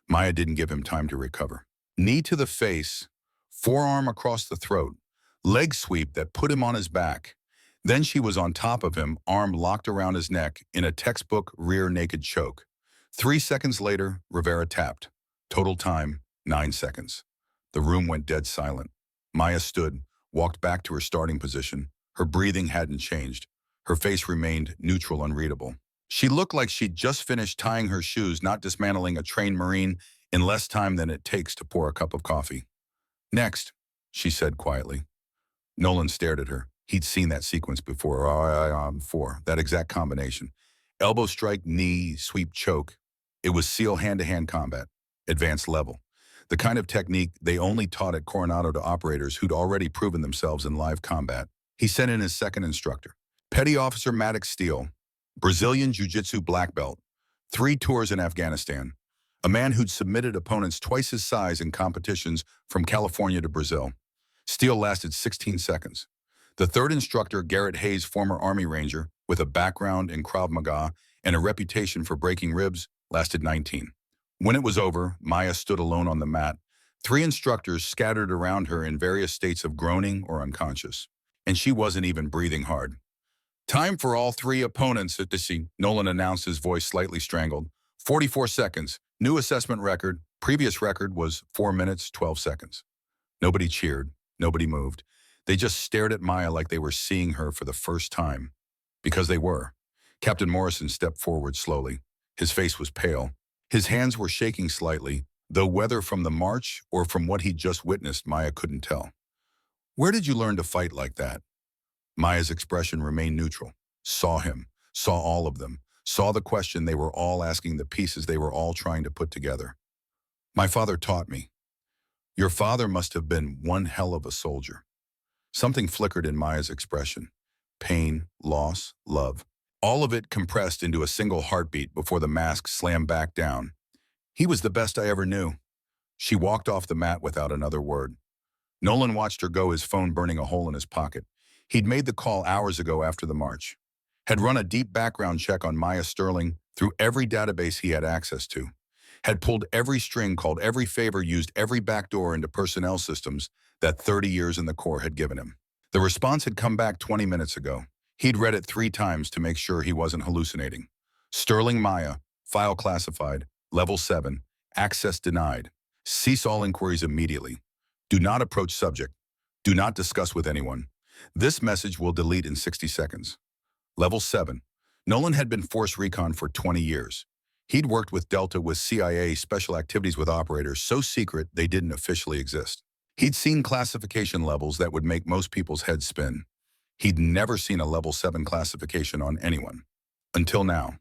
Maya didn't give him time to recover. Knee to the face, forearm across the throat, leg sweep that put him on his back. Then she was on top of him, arm locked around his neck in a textbook rear naked choke. 3 seconds later, Rivera tapped. Total time, 9 seconds. The room went dead silent. Maya stood, walked back to her starting position. Her breathing hadn't changed. Her face remained neutral, unreadable. She looked like she'd just finished tying her shoes, not dismantling a trained Marine in less time than it takes to pour a cup of coffee. "Next," she said quietly. Nolan stared at her. He'd seen that sequence before, that exact combination. Elbow strike, knee, sweep, choke. It was SEAL hand-to-hand combat, advanced level. The kind of technique they only taught at Coronado to operators who'd already proven themselves in live combat. He sent in his second instructor. Petty Officer Maddox Steele, Brazilian Jiu-Jitsu black belt, 3 tours in Afghanistan. A man who'd submitted opponents twice his size in competitions from California to Brazil. Steele lasted 16 seconds. The third instructor, Garrett Hayes, former Army Ranger, with a background in Krav Maga and a reputation for breaking ribs, lasted 19. When it was over, Maya stood alone on the mat, 3 instructors scattered around her in various states of groaning or unconscious. And she wasn't even breathing hard. "Time for all 3 opponents at the scene," Nolan announced, his voice slightly strangled. 44 seconds. New assessment record. Previous record was 4 minutes, 12 seconds. Nobody cheered. Nobody moved. They just stared at Maya like they were seeing her for the first time. Because they were. Captain Morrison stepped forward slowly. His face was pale. His hands were shaking slightly, though whether from the march or from what he'd just witnessed, Maya couldn't tell. "Where did you learn to fight like that?" Maya's expression remained neutral. Saw him. Saw all of them. Saw the question they were all asking, the pieces they were all trying to put together. "My father taught me." "Your father must have been one hell of a soldier." Something flickered in Maya's expression. Pain, loss, love. All of it compressed into a single heartbeat before the mask slammed back down. He was the best I ever knew. She walked off the mat without another word. Nolan watched her go, his phone burning a hole in his pocket. He'd made the call hours ago after the march. Had run a deep background check on Maya Sterling through every database he had access to. Had pulled every string, called every favor, used every backdoor into personnel systems that 30 years in the Corps had given him. The response had come back 20 minutes ago. He'd read it 3 times to make sure he wasn't hallucinating. Sterling Maya, file classified, level 7, access denied. Cease all inquiries immediately. Do not approach subject. Do not discuss with anyone. This message will delete in 60 seconds. Level 7. Nolan had been Force Recon for 20 years. He'd worked with Delta, with CIA, special activities with operators so secret they didn't officially exist. He'd seen classification levels that would make most people's heads spin. He'd never seen a level 7 classification on anyone. Until now.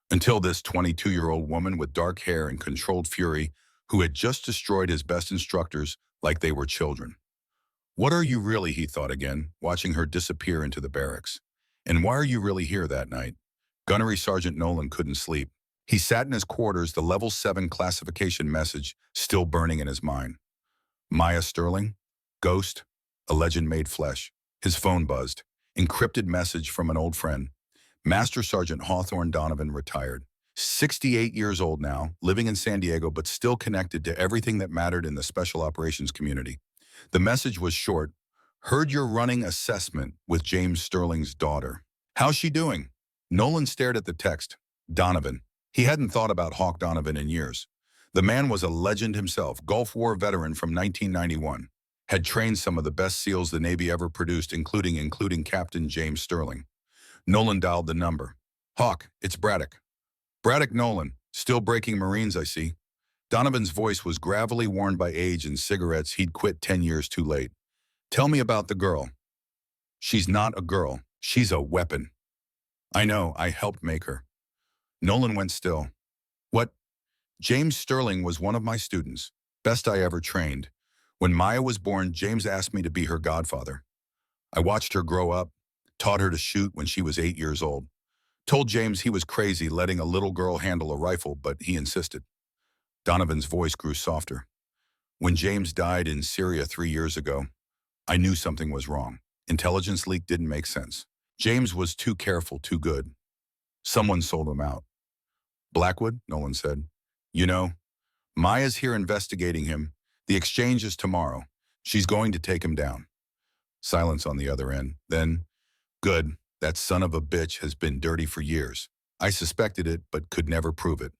Until this 22-year-old woman with dark hair and controlled fury who had just destroyed his best instructors like they were children. What are you really, he thought again, watching her disappear into the barracks. And why are you really here that night? Gunnery Sergeant Nolan couldn't sleep. He sat in his quarters, the level 7 classification message still burning in his mind. Maya Sterling? Ghost? A legend made flesh. His phone buzzed. Encrypted message from an old friend. Master Sergeant Hawthorne Donovan, retired. 68 years old now, living in San Diego, but still connected to everything that mattered in the special operations community. The message was short. Heard you're running assessment with James Sterling's daughter. How's she doing? Nolan stared at the text. Donovan. He hadn't thought about Hawk Donovan in years. The man was a legend himself, Gulf War veteran from 1991. Had trained some of the best SEALs the Navy ever produced, including Captain James Sterling. Nolan dialed the number. Hawk, it's Braddock. Braddock Nolan, still breaking Marines, I see. Donovan's voice was gravelly, worn by age and cigarettes. He'd quit 10 years too late. Tell me about the girl. She's not a girl. She's a weapon. I know, I helped make her. Nolan went still. What? James Sterling was one of my students, best I ever trained. When Maya was born, James asked me to be her godfather. I watched her grow up, taught her to shoot when she was 8 years old. Told James he was crazy letting a little girl handle a rifle, but he insisted. Donovan's voice grew softer. When James died in Syria 3 years ago, I knew something was wrong. Intelligence leak didn't make sense. James was too careful, too good. Someone sold him out. Blackwood, Nolan said. You know, Maya's here investigating him. The exchange is tomorrow. She's going to take him down. Silence on the other end. Then, good, that son of a bitch has been dirty for years. I suspected it, but could never prove it.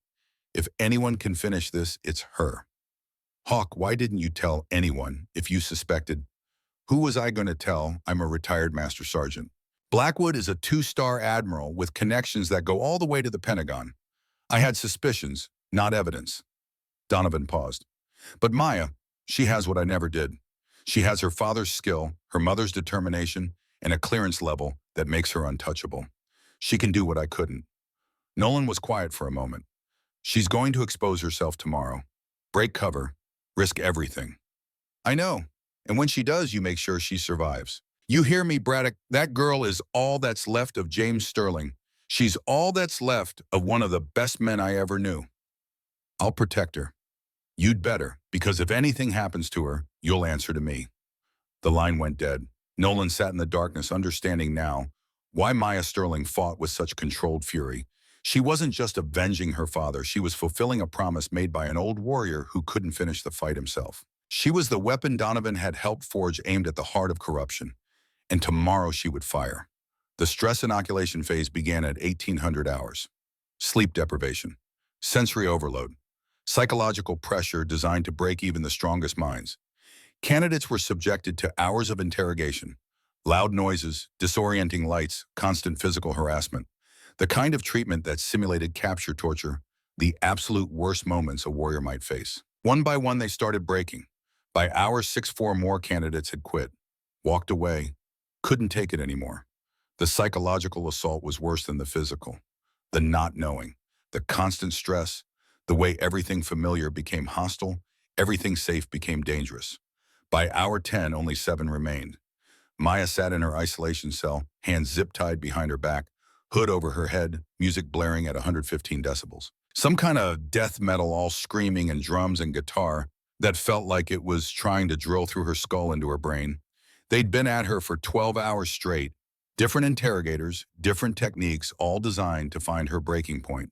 If anyone can finish this, it's her. Hawk, why didn't you tell anyone if you suspected? Who was I going to tell? I'm a retired master sergeant. Blackwood is a 2-star admiral with connections that go all the way to the Pentagon. I had suspicions, not evidence. Donovan paused. But Maya, she has what I never did. She has her father's skill, her mother's determination, and a clearance level that makes her untouchable. She can do what I couldn't. Nolan was quiet for a moment. She's going to expose herself tomorrow. Break cover. Risk everything. I know. And when she does, you make sure she survives. You hear me, Braddock? That girl is all that's left of James Sterling. She's all that's left of one of the best men I ever knew. I'll protect her. You'd better, because if anything happens to her, you'll answer to me. The line went dead. Nolan sat in the darkness, understanding now why Maya Sterling fought with such controlled fury. She wasn't just avenging her father. She was fulfilling a promise made by an old warrior who couldn't finish the fight himself. She was the weapon Donovan had helped forge, aimed at the heart of corruption. And tomorrow she would fire. The stress inoculation phase began at 1800 hours. Sleep deprivation, sensory overload, psychological pressure designed to break even the strongest minds. Candidates were subjected to hours of interrogation, loud noises, disorienting lights, constant physical harassment. The kind of treatment that simulated capture torture, the absolute worst moments a warrior might face. One by one, they started breaking. By hour 6, 4 more candidates had quit, walked away, couldn't take it anymore. The psychological assault was worse than the physical. The not knowing, the constant stress, the way everything familiar became hostile, everything safe became dangerous. By hour 10, only 7 remained. Maya sat in her isolation cell, hands zip-tied behind her back, hood over her head, music blaring at 115 decibels. Some kind of death metal, all screaming and drums and guitar that felt like it was trying to drill through her skull into her brain. They'd been at her for 12 hours straight. Different interrogators, different techniques, all designed to find her breaking point,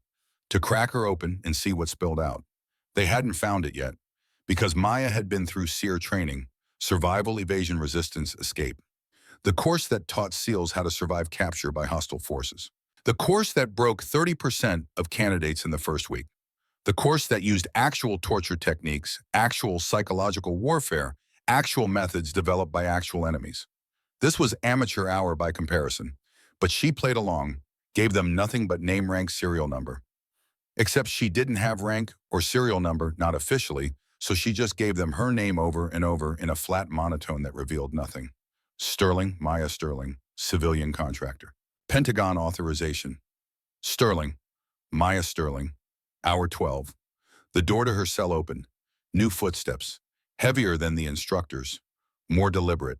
to crack her open and see what spilled out. They hadn't found it yet, because Maya had been through SEER training, survival, evasion, resistance, escape. The course that taught SEALs how to survive capture by hostile forces. The course that broke 30% of candidates in the first week. The course that used actual torture techniques, actual psychological warfare, actual methods developed by actual enemies. This was amateur hour by comparison, but she played along, gave them nothing but name, rank, serial number. Except she didn't have rank or serial number, not officially, so she just gave them her name over and over in a flat monotone that revealed nothing. Sterling, Maya Sterling, civilian contractor. Pentagon authorization. Sterling, Maya Sterling, hour 12. The door to her cell opened. New footsteps, heavier than the instructors, more deliberate.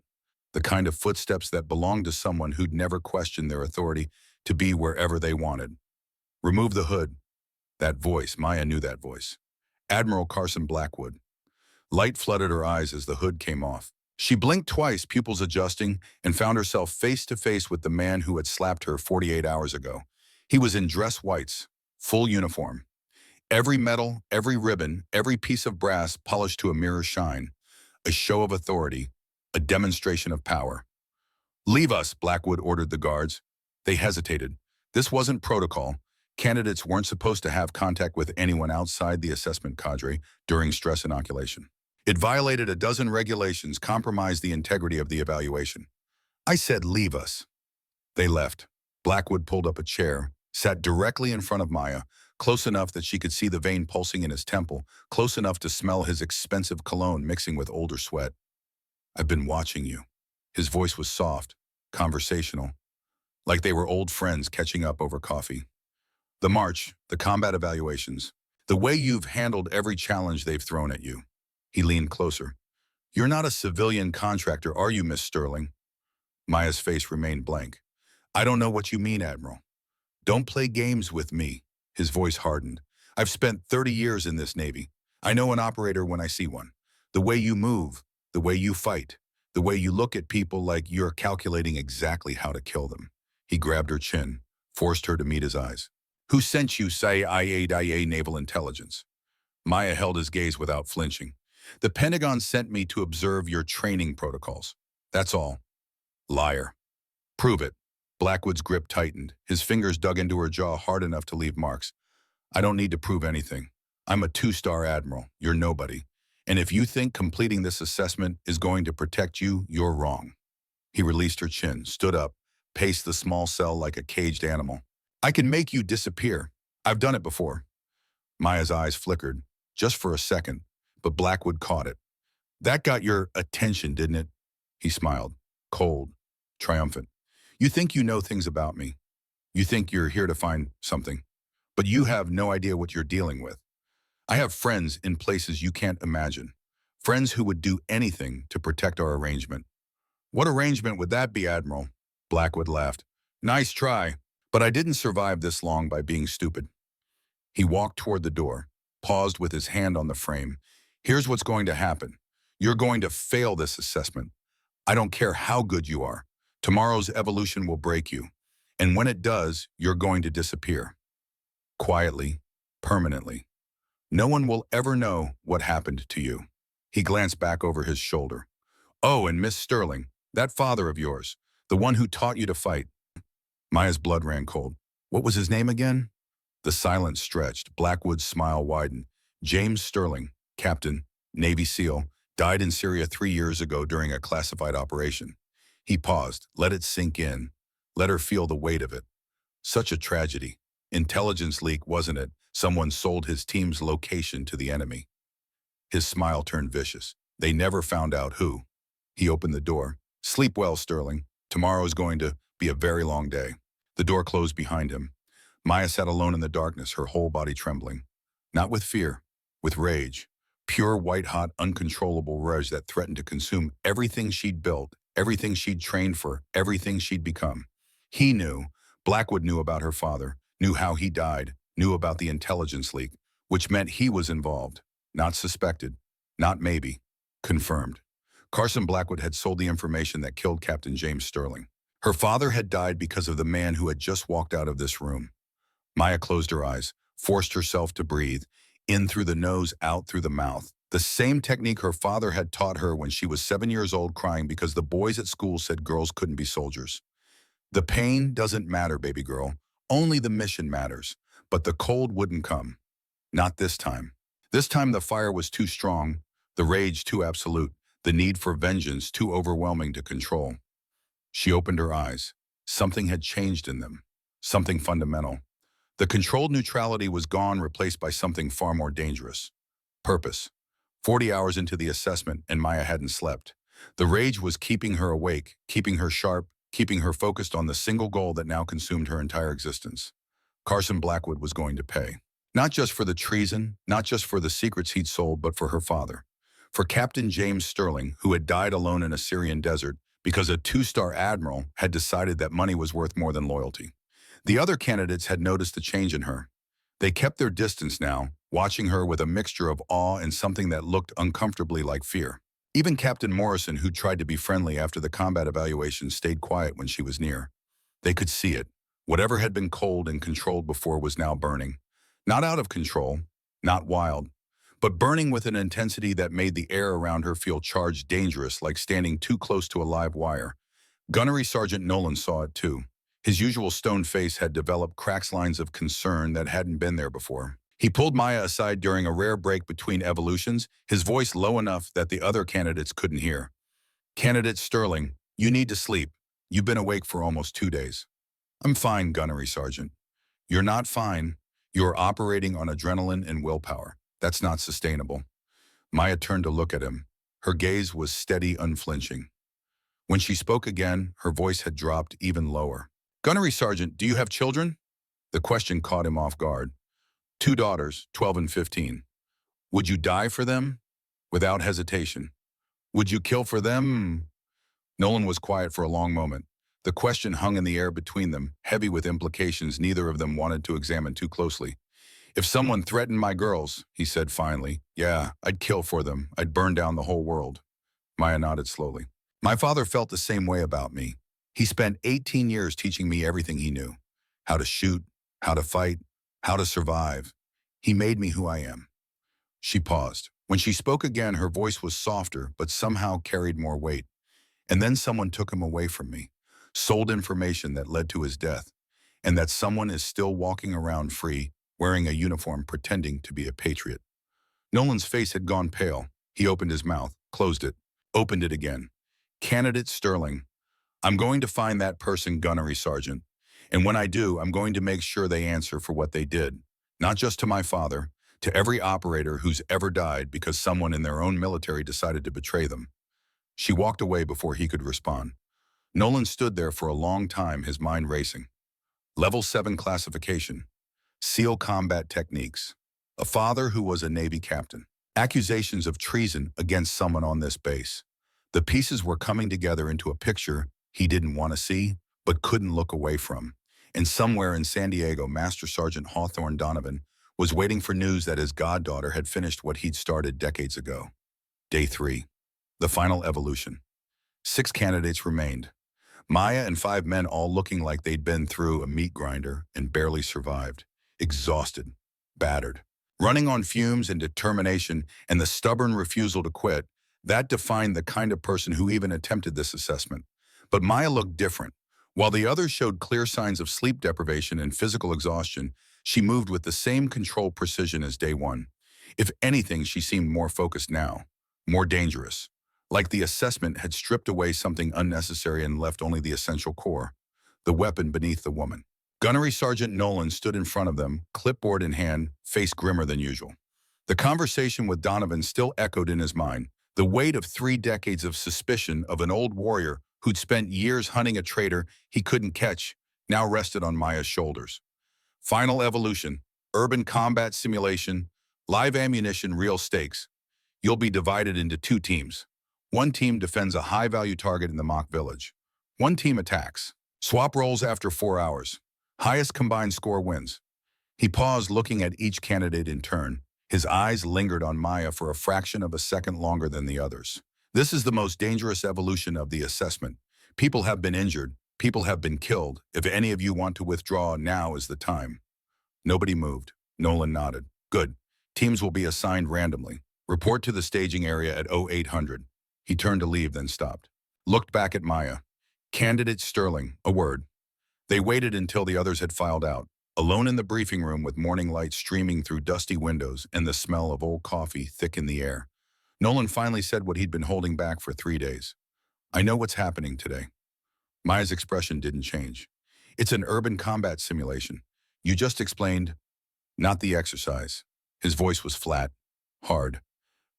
The kind of footsteps that belonged to someone who'd never questioned their authority to be wherever they wanted. Remove the hood. That voice, Maya knew that voice. Admiral Carson Blackwood. Light flooded her eyes as the hood came off. She blinked twice, pupils adjusting, and found herself face to face with the man who had slapped her 48 hours ago. He was in dress whites, full uniform. Every medal, every ribbon, every piece of brass polished to a mirror shine. A show of authority, a demonstration of power. "Leave us," Blackwood ordered the guards. They hesitated. This wasn't protocol. Candidates weren't supposed to have contact with anyone outside the assessment cadre during stress inoculation. It violated a dozen regulations, compromised the integrity of the evaluation. "I said leave us." They left. Blackwood pulled up a chair, sat directly in front of Maya, close enough that she could see the vein pulsing in his temple, close enough to smell his expensive cologne mixing with older sweat. "I've been watching you." His voice was soft, conversational, like they were old friends catching up over coffee. "The march, the combat evaluations, the way you've handled every challenge they've thrown at you." He leaned closer. "You're not a civilian contractor, are you, Miss Sterling?" Maya's face remained blank. "I don't know what you mean, Admiral." "Don't play games with me." His voice hardened. "I've spent 30 years in this Navy. I know an operator when I see one. The way you move, the way you fight, the way you look at people like you're calculating exactly how to kill them." He grabbed her chin, forced her to meet his eyes. "Who sent you, CIA Naval Intelligence?" Maya held his gaze without flinching. "The Pentagon sent me to observe your training protocols. That's all." "Liar." "Prove it." Blackwood's grip tightened. His fingers dug into her jaw hard enough to leave marks. "I don't need to prove anything. I'm a 2-star admiral. You're nobody. And if you think completing this assessment is going to protect you, you're wrong." He released her chin, stood up, paced the small cell like a caged animal. "I can make you disappear. I've done it before." Maya's eyes flickered, just for a second, but Blackwood caught it. "That got your attention, didn't it?" He smiled, cold, triumphant. "You think you know things about me. You think you're here to find something. But you have no idea what you're dealing with. I have friends in places you can't imagine. Friends who would do anything to protect our arrangement." "What arrangement would that be, Admiral?" Blackwood laughed. "Nice try, but I didn't survive this long by being stupid." He walked toward the door, paused with his hand on the frame. "Here's what's going to happen. You're going to fail this assessment. I don't care how good you are. Tomorrow's evolution will break you. And when it does, you're going to disappear. Quietly, permanently. No one will ever know what happened to you." He glanced back over his shoulder. "Oh, and Miss Sterling, that father of yours, the one who taught you to fight." Maya's blood ran cold. "What was his name again?" The silence stretched. Blackwood's smile widened. "James Sterling, Captain, Navy SEAL, died in Syria 3 years ago during a classified operation." He paused, let it sink in, let her feel the weight of it. Such a tragedy. Intelligence leak, wasn't it? Someone sold his team's location to the enemy. His smile turned vicious. "They never found out who." He opened the door. "Sleep well, Sterling. Tomorrow's going to be a very long day." The door closed behind him. Maya sat alone in the darkness, her whole body trembling. Not with fear, with rage. Pure, white-hot, uncontrollable rage that threatened to consume everything she'd built, everything she'd trained for, everything she'd become. He knew, Blackwood knew about her father, knew how he died, knew about the intelligence leak, which meant he was involved. Not suspected, not maybe, confirmed. Carson Blackwood had sold the information that killed Captain James Sterling. Her father had died because of the man who had just walked out of this room. Maya closed her eyes, forced herself to breathe, in through the nose, out through the mouth. The same technique her father had taught her when she was 7 years old, crying because the boys at school said girls couldn't be soldiers. The pain doesn't matter, baby girl. Only the mission matters. But the cold wouldn't come. Not this time. This time the fire was too strong, the rage too absolute, the need for vengeance too overwhelming to control. She opened her eyes. Something had changed in them. Something fundamental. The controlled neutrality was gone, replaced by something far more dangerous. Purpose. 40 hours into the assessment, and Maya hadn't slept. The rage was keeping her awake, keeping her sharp, keeping her focused on the single goal that now consumed her entire existence. Carson Blackwood was going to pay. Not just for the treason, not just for the secrets he'd sold, but for her father. For Captain James Sterling, who had died alone in a Syrian desert because a 2-star admiral had decided that money was worth more than loyalty. The other candidates had noticed the change in her. They kept their distance now, watching her with a mixture of awe and something that looked uncomfortably like fear. Even Captain Morrison, who tried to be friendly after the combat evaluation, stayed quiet when she was near. They could see it. Whatever had been cold and controlled before was now burning. Not out of control, not wild, but burning with an intensity that made the air around her feel charged, dangerous, like standing too close to a live wire. Gunnery Sergeant Nolan saw it too. His usual stone face had developed cracks, lines of concern that hadn't been there before. He pulled Maya aside during a rare break between evolutions, his voice low enough that the other candidates couldn't hear. "Candidate Sterling, you need to sleep. You've been awake for almost 2 days." "I'm fine, Gunnery Sergeant." "You're not fine. You're operating on adrenaline and willpower. That's not sustainable." Maya turned to look at him. Her gaze was steady, unflinching. When she spoke again, her voice had dropped even lower. "Gunnery Sergeant, do you have children?" The question caught him off guard. "2 daughters, 12 and 15. "Would you die for them?" Without hesitation. "Would you kill for them?" Nolan was quiet for a long moment. The question hung in the air between them, heavy with implications neither of them wanted to examine too closely. "If someone threatened my girls," he said finally, "yeah, I'd kill for them. I'd burn down the whole world." Maya nodded slowly. "My father felt the same way about me. He spent 18 years teaching me everything he knew. How to shoot, how to fight, how to survive. He made me who I am." She paused. When she spoke again, her voice was softer, but somehow carried more weight. "And then someone took him away from me, sold information that led to his death, and that someone is still walking around free, wearing a uniform, pretending to be a patriot." Nolan's face had gone pale. He opened his mouth, closed it, opened it again. "Candidate Sterling, I'm going to find that person, Gunnery Sergeant. And when I do, I'm going to make sure they answer for what they did. Not just to my father, to every operator who's ever died because someone in their own military decided to betray them." She walked away before he could respond. Nolan stood there for a long time, his mind racing. Level 7 classification. SEAL combat techniques. A father who was a Navy captain. Accusations of treason against someone on this base. The pieces were coming together into a picture he didn't want to see, but couldn't look away from. And somewhere in San Diego, Master Sergeant Hawthorne Donovan was waiting for news that his goddaughter had finished what he'd started decades ago. Day 3. The final evolution. 6 candidates remained. Maya and 5 men, all looking like they'd been through a meat grinder and barely survived. Exhausted, battered, running on fumes and determination and the stubborn refusal to quit. That defined the kind of person who even attempted this assessment. But Maya looked different. While the others showed clear signs of sleep deprivation and physical exhaustion, she moved with the same controlled precision as day 1. If anything, she seemed more focused now, more dangerous. Like the assessment had stripped away something unnecessary and left only the essential core, the weapon beneath the woman. Gunnery Sergeant Nolan stood in front of them, clipboard in hand, face grimmer than usual. The conversation with Donovan still echoed in his mind. The weight of 3 decades of suspicion of an old warrior who'd spent years hunting a traitor he couldn't catch now rested on Maya's shoulders. Final evolution, urban combat simulation, live ammunition, real stakes. You'll be divided into 2 teams. One team defends a high-value target in the mock village. One team attacks. Swap roles after 4 hours. Highest combined score wins. He paused, looking at each candidate in turn. His eyes lingered on Maya for a fraction of a second longer than the others. This is the most dangerous evolution of the assessment. People have been injured. People have been killed. If any of you want to withdraw, now is the time. Nobody moved. Nolan nodded. Good. Teams will be assigned randomly. Report to the staging area at 0800. He turned to leave, then stopped. Looked back at Maya. Candidate Sterling, a word. They waited until the others had filed out. Alone in the briefing room with morning light streaming through dusty windows and the smell of old coffee thick in the air, Nolan finally said what he'd been holding back for 3 days. I know what's happening today. Maya's expression didn't change. It's an urban combat simulation. You just explained, not the exercise. His voice was flat, hard.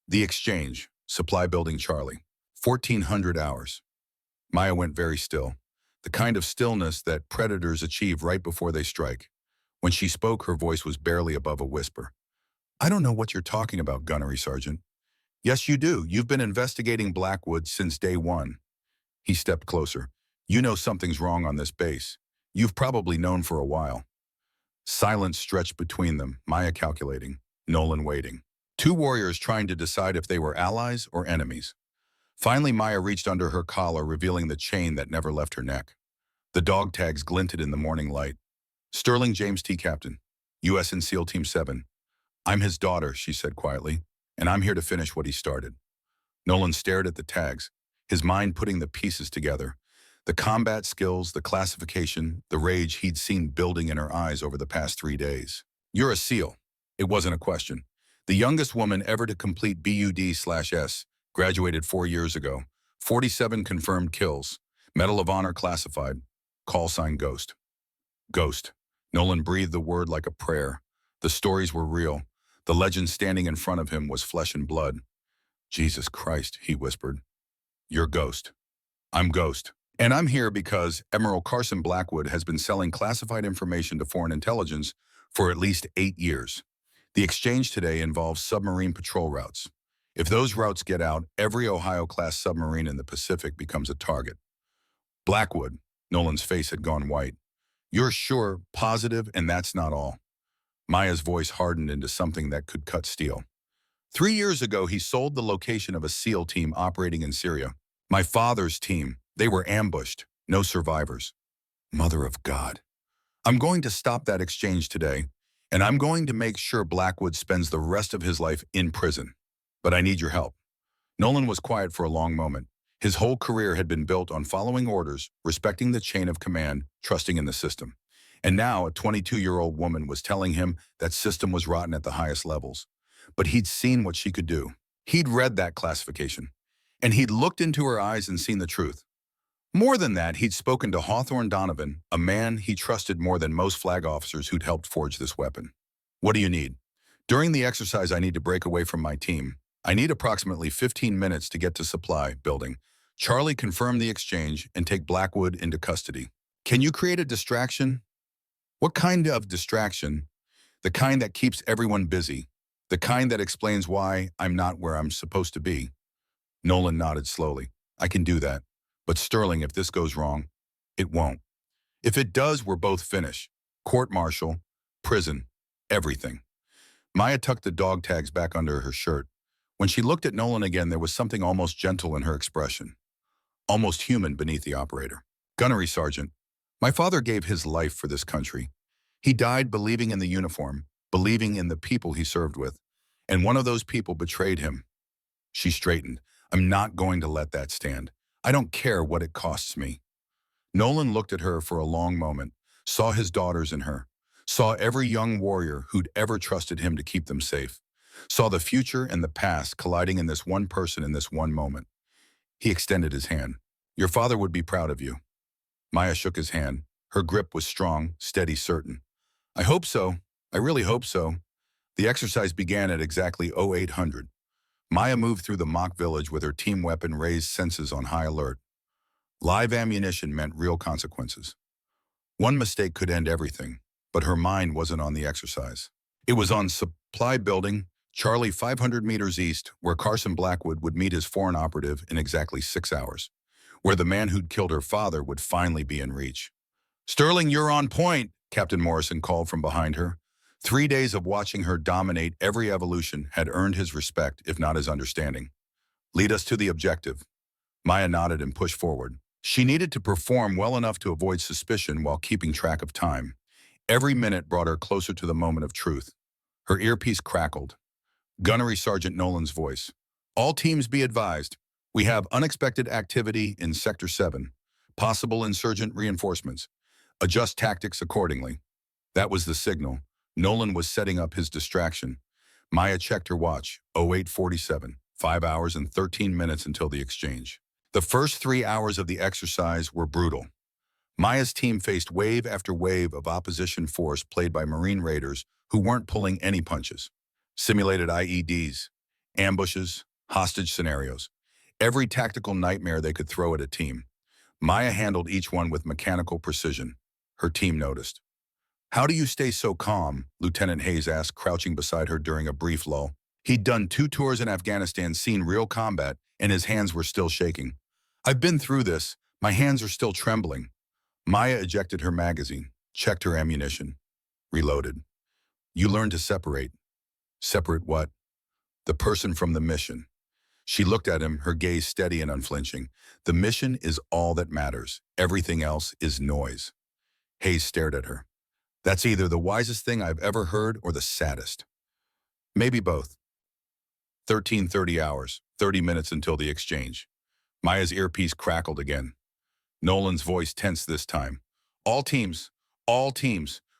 The exchange, supply building Charlie. 1,400 hours. Maya went very still, the kind of stillness that predators achieve right before they strike. When she spoke, her voice was barely above a whisper. I don't know what you're talking about, Gunnery Sergeant. Yes, you do. You've been investigating Blackwood since day one. He stepped closer. You know something's wrong on this base. You've probably known for a while. Silence stretched between them, Maya calculating, Nolan waiting. Two warriors trying to decide if they were allies or enemies. Finally, Maya reached under her collar, revealing the chain that never left her neck. The dog tags glinted in the morning light. Sterling James T. Captain, U.S. and SEAL Team 7. I'm his daughter, she said quietly, and I'm here to finish what he started. Nolan stared at the tags, his mind putting the pieces together. The combat skills, the classification, the rage he'd seen building in her eyes over the past 3 days. You're a SEAL. It wasn't a question. The youngest woman ever to complete BUD/S, graduated 4 years ago. 47 confirmed kills. Medal of Honor classified. Call sign Ghost. Ghost. Nolan breathed the word like a prayer. The stories were real. The legend standing in front of him was flesh and blood. Jesus Christ, he whispered. You're Ghost. I'm Ghost. And I'm here because Admiral Carson Blackwood has been selling classified information to foreign intelligence for at least 8 years. The exchange today involves submarine patrol routes. If those routes get out, every Ohio-class submarine in the Pacific becomes a target. Blackwood, Nolan's face had gone white. You're sure, positive, and that's not all. Maya's voice hardened into something that could cut steel. 3 years ago, he sold the location of a SEAL team operating in Syria. My father's team. They were ambushed. No survivors. Mother of God. I'm going to stop that exchange today, and I'm going to make sure Blackwood spends the rest of his life in prison. But I need your help. Nolan was quiet for a long moment. His whole career had been built on following orders, respecting the chain of command, trusting in the system. And now a 22-year-old woman was telling him that system was rotten at the highest levels. But he'd seen what she could do. He'd read that classification. And he'd looked into her eyes and seen the truth. More than that, he'd spoken to Hawthorne Donovan, a man he trusted more than most flag officers who'd helped forge this weapon. What do you need? During the exercise, I need to break away from my team. I need approximately 15 minutes to get to supply building. Charlie confirmed the exchange and take Blackwood into custody. Can you create a distraction? What kind of distraction? The kind that keeps everyone busy. The kind that explains why I'm not where I'm supposed to be. Nolan nodded slowly. I can do that. But Sterling, if this goes wrong, it won't. If it does, we're both finished. Court-martial, prison, everything. Maya tucked the dog tags back under her shirt. When she looked at Nolan again, there was something almost gentle in her expression. Almost human beneath the operator. Gunnery Sergeant, my father gave his life for this country. He died believing in the uniform, believing in the people he served with. And one of those people betrayed him. She straightened. I'm not going to let that stand. I don't care what it costs me. Nolan looked at her for a long moment, saw his daughters in her, saw every young warrior who'd ever trusted him to keep them safe, saw the future and the past colliding in this one person in this one moment. He extended his hand. Your father would be proud of you. Maya shook his hand. Her grip was strong, steady, certain. I hope so. I really hope so. The exercise began at exactly 0800. Maya moved through the mock village with her team weapon raised, senses on high alert. Live ammunition meant real consequences. One mistake could end everything, but her mind wasn't on the exercise. It was on supply building, Charlie 500 meters east, where Carson Blackwood would meet his foreign operative in exactly 6 hours, where the man who'd killed her father would finally be in reach. Sterling, you're on point, Captain Morrison called from behind her. 3 days of watching her dominate every evolution had earned his respect, if not his understanding. Lead us to the objective. Maya nodded and pushed forward. She needed to perform well enough to avoid suspicion while keeping track of time. Every minute brought her closer to the moment of truth. Her earpiece crackled. Gunnery Sergeant Nolan's voice. All teams be advised. We have unexpected activity in Sector 7. Possible insurgent reinforcements. Adjust tactics accordingly. That was the signal. Nolan was setting up his distraction. Maya checked her watch. 0847. 5 hours and 13 minutes until the exchange. The first 3 hours of the exercise were brutal. Maya's team faced wave after wave of opposition force played by Marine raiders who weren't pulling any punches. Simulated IEDs, ambushes, hostage scenarios. Every tactical nightmare they could throw at a team. Maya handled each one with mechanical precision. Her team noticed. "How do you stay so calm?" Lieutenant Hayes asked, crouching beside her during a brief lull. He'd done 2 tours in Afghanistan, seen real combat, and his hands were still shaking. "I've been through this. My hands are still trembling." Maya ejected her magazine, checked her ammunition, reloaded. "You learn to separate." "Separate what?" "The person from the mission." She looked at him, her gaze steady and unflinching. "The mission is all that matters. Everything else is noise." Hayes stared at her. "That's either the wisest thing I've ever heard or the saddest." "Maybe both." 13:30 hours, 30 minutes until the exchange. Maya's earpiece crackled again. Nolan's voice tensed this time. All teams,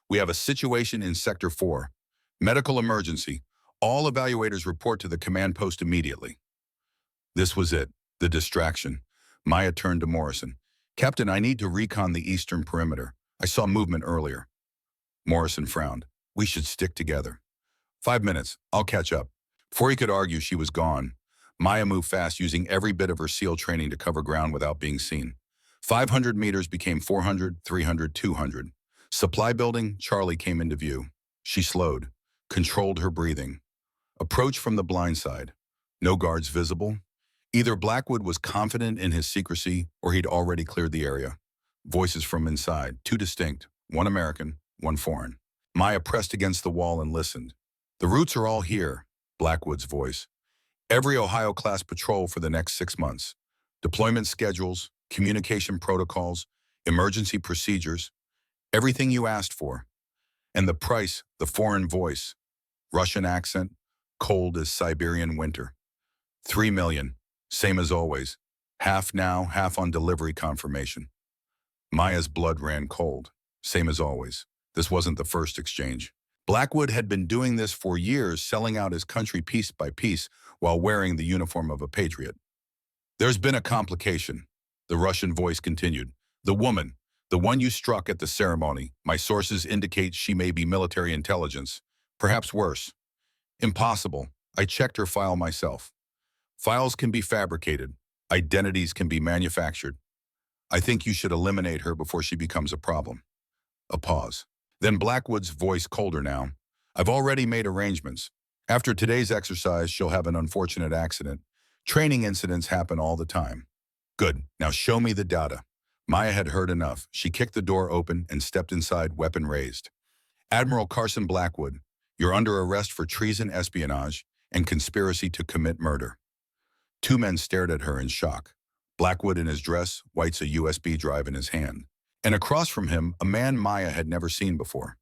we have a situation in Sector 4. Medical emergency. All evaluators report to the command post immediately." This was it, the distraction. Maya turned to Morrison. "Captain, I need to recon the eastern perimeter. I saw movement earlier." Morrison frowned. "We should stick together." 5 minutes, I'll catch up." Before he could argue, she was gone. Maya moved fast, using every bit of her SEAL training to cover ground without being seen. 500 meters became 400, 300, 200. Supply building, Charlie came into view. She slowed, controlled her breathing. Approach from the blind side. No guards visible. Either Blackwood was confident in his secrecy or he'd already cleared the area. Voices from inside, 2 distinct, 1 American, 1 foreign. Maya pressed against the wall and listened. "The routes are all here," Blackwood's voice. "Every Ohio-class patrol for the next 6 months. Deployment schedules, communication protocols, emergency procedures, everything you asked for. And the price, the foreign voice, Russian accent, cold as Siberian winter. 3 million, same as always. Half now, half on delivery confirmation." Maya's blood ran cold, same as always. This wasn't the first exchange. Blackwood had been doing this for years, selling out his country piece by piece while wearing the uniform of a patriot. "There's been a complication," the Russian voice continued. "The woman, the one you struck at the ceremony, my sources indicate she may be military intelligence, perhaps worse." "Impossible. I checked her file myself." "Files can be fabricated. Identities can be manufactured. I think you should eliminate her before she becomes a problem." A pause. Then Blackwood's voice, colder now. "I've already made arrangements. After today's exercise, she'll have an unfortunate accident. Training incidents happen all the time." "Good. Now show me the data." Maya had heard enough. She kicked the door open and stepped inside, weapon raised. "Admiral Carson Blackwood, you're under arrest for treason, espionage, and conspiracy to commit murder." 2 men stared at her in shock. Blackwood in his dress, White's a USB drive in his hand. And across from him, a man Maya had never seen before.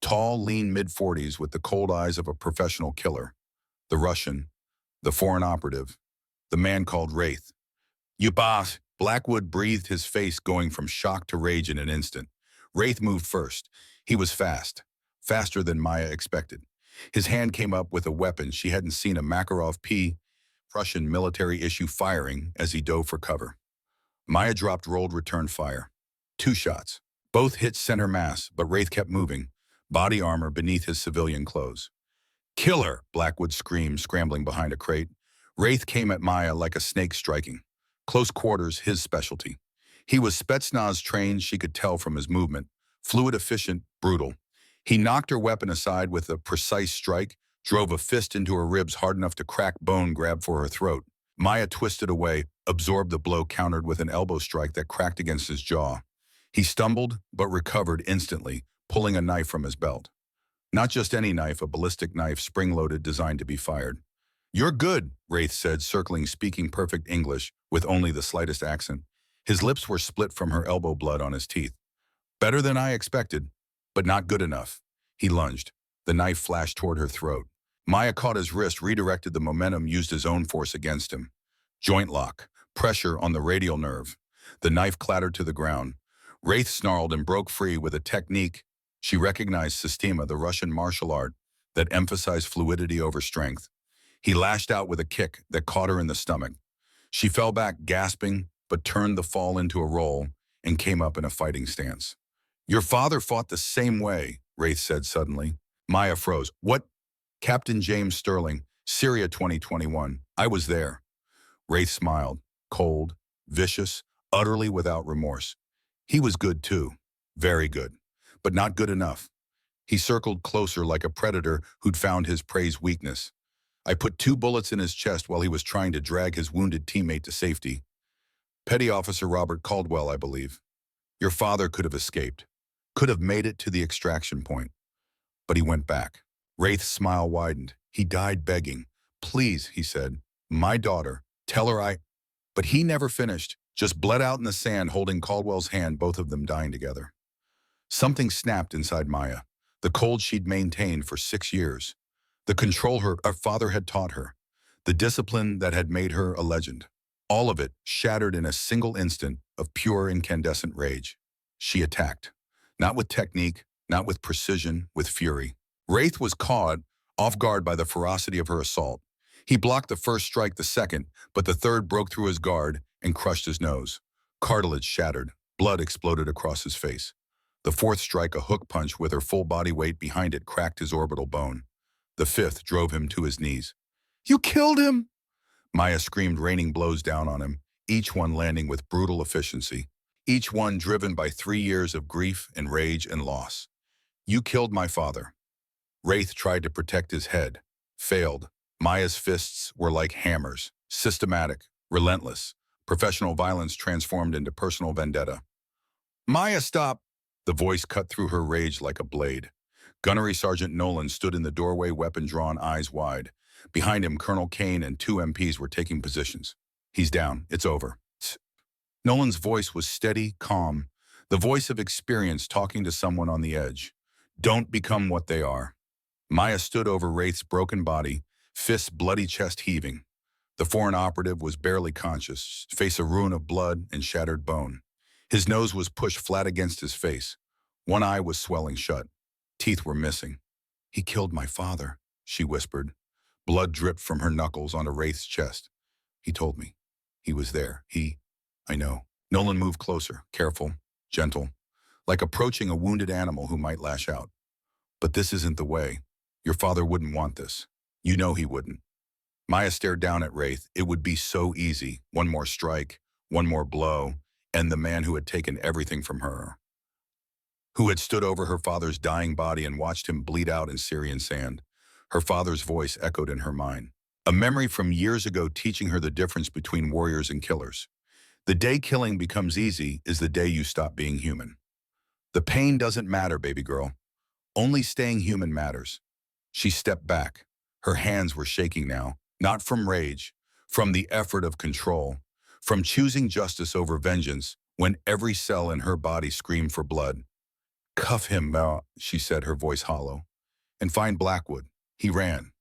Tall, lean, mid-40s with the cold eyes of a professional killer. The Russian, the foreign operative, the man called Wraith. "You boss!" Blackwood breathed, his face going from shock to rage in an instant. Wraith moved first. He was fast, faster than Maya expected. His hand came up with a weapon she hadn't seen a Makarov P. Russian military issue firing as he dove for cover. Maya dropped rolled return fire. 2 shots. Both hit center mass, but Wraith kept moving, body armor beneath his civilian clothes. "Kill her!" Blackwood screamed, scrambling behind a crate. Wraith came at Maya like a snake striking. Close quarters, his specialty. He was Spetsnaz trained, she could tell from his movement. Fluid, efficient, brutal. He knocked her weapon aside with a precise strike, drove a fist into her ribs hard enough to crack bone, grabbed for her throat. Maya twisted away, absorbed the blow, countered with an elbow strike that cracked against his jaw. He stumbled, but recovered instantly, pulling a knife from his belt. Not just any knife, a ballistic knife, spring-loaded, designed to be fired. "You're good," Wraith said, circling, speaking perfect English with only the slightest accent. His lips were split from her elbow blood on his teeth. "Better than I expected, but not good enough." He lunged. The knife flashed toward her throat. Maya caught his wrist, redirected the momentum, used his own force against him. Joint lock. Pressure on the radial nerve. The knife clattered to the ground. Wraith snarled and broke free with a technique. She recognized Sistema, the Russian martial art that emphasized fluidity over strength. He lashed out with a kick that caught her in the stomach. She fell back, gasping, but turned the fall into a roll and came up in a fighting stance. "Your father fought the same way," Wraith said suddenly. Maya froze. "What?" "Captain James Sterling, Syria 2021. I was there." Wraith smiled. Cold, vicious, utterly without remorse. "He was good too. Very good. But not good enough." He circled closer like a predator who'd found his prey's weakness. "I put 2 bullets in his chest while he was trying to drag his wounded teammate to safety. Petty Officer Robert Caldwell, I believe. Your father could have escaped. Could have made it to the extraction point. But he went back." Wraith's smile widened. "He died begging. 'Please,' he said. 'My daughter. Tell her I—'" But he never finished, just bled out in the sand, holding Caldwell's hand, both of them dying together. Something snapped inside Maya, the cold she'd maintained for 6 years, the control her father had taught her, the discipline that had made her a legend. All of it shattered in a single instant of pure incandescent rage. She attacked. Not with technique, not with precision, with fury. Wraith was caught off guard by the ferocity of her assault. He blocked the first strike, the second, but the third broke through his guard and crushed his nose. Cartilage shattered. Blood exploded across his face. The fourth strike, a hook punch with her full body weight behind it, cracked his orbital bone. The fifth drove him to his knees. "You killed him!" Maya screamed, raining blows down on him, each one landing with brutal efficiency, each one driven by 3 years of grief and rage and loss. "You killed my father." Wraith tried to protect his head. Failed. Maya's fists were like hammers, systematic, relentless. Professional violence transformed into personal vendetta. "Maya, stop!" The voice cut through her rage like a blade. Gunnery Sergeant Nolan stood in the doorway, weapon drawn, eyes wide. Behind him, Colonel Kane and 2 MPs were taking positions. "He's down. It's over." Nolan's voice was steady, calm, the voice of experience talking to someone on the edge. "Don't become what they are." Maya stood over Wraith's broken body, fists bloody, chest heaving. The foreign operative was barely conscious, face a ruin of blood and shattered bone. His nose was pushed flat against his face. One eye was swelling shut. Teeth were missing. "He killed my father," she whispered. Blood dripped from her knuckles onto Wraith's chest. "He told me. He was there. I know." Nolan moved closer, careful, gentle, like approaching a wounded animal who might lash out. "But this isn't the way. Your father wouldn't want this. You know he wouldn't." Maya stared down at Wraith. It would be so easy. One more strike, one more blow, and the man who had taken everything from her, who had stood over her father's dying body and watched him bleed out in Syrian sand. Her father's voice echoed in her mind. A memory from years ago teaching her the difference between warriors and killers. The day killing becomes easy is the day you stop being human. The pain doesn't matter, baby girl. Only staying human matters. She stepped back. Her hands were shaking now, not from rage, from the effort of control, from choosing justice over vengeance when every cell in her body screamed for blood. "Cuff him, she said, her voice hollow. "And find Blackwood." He ran.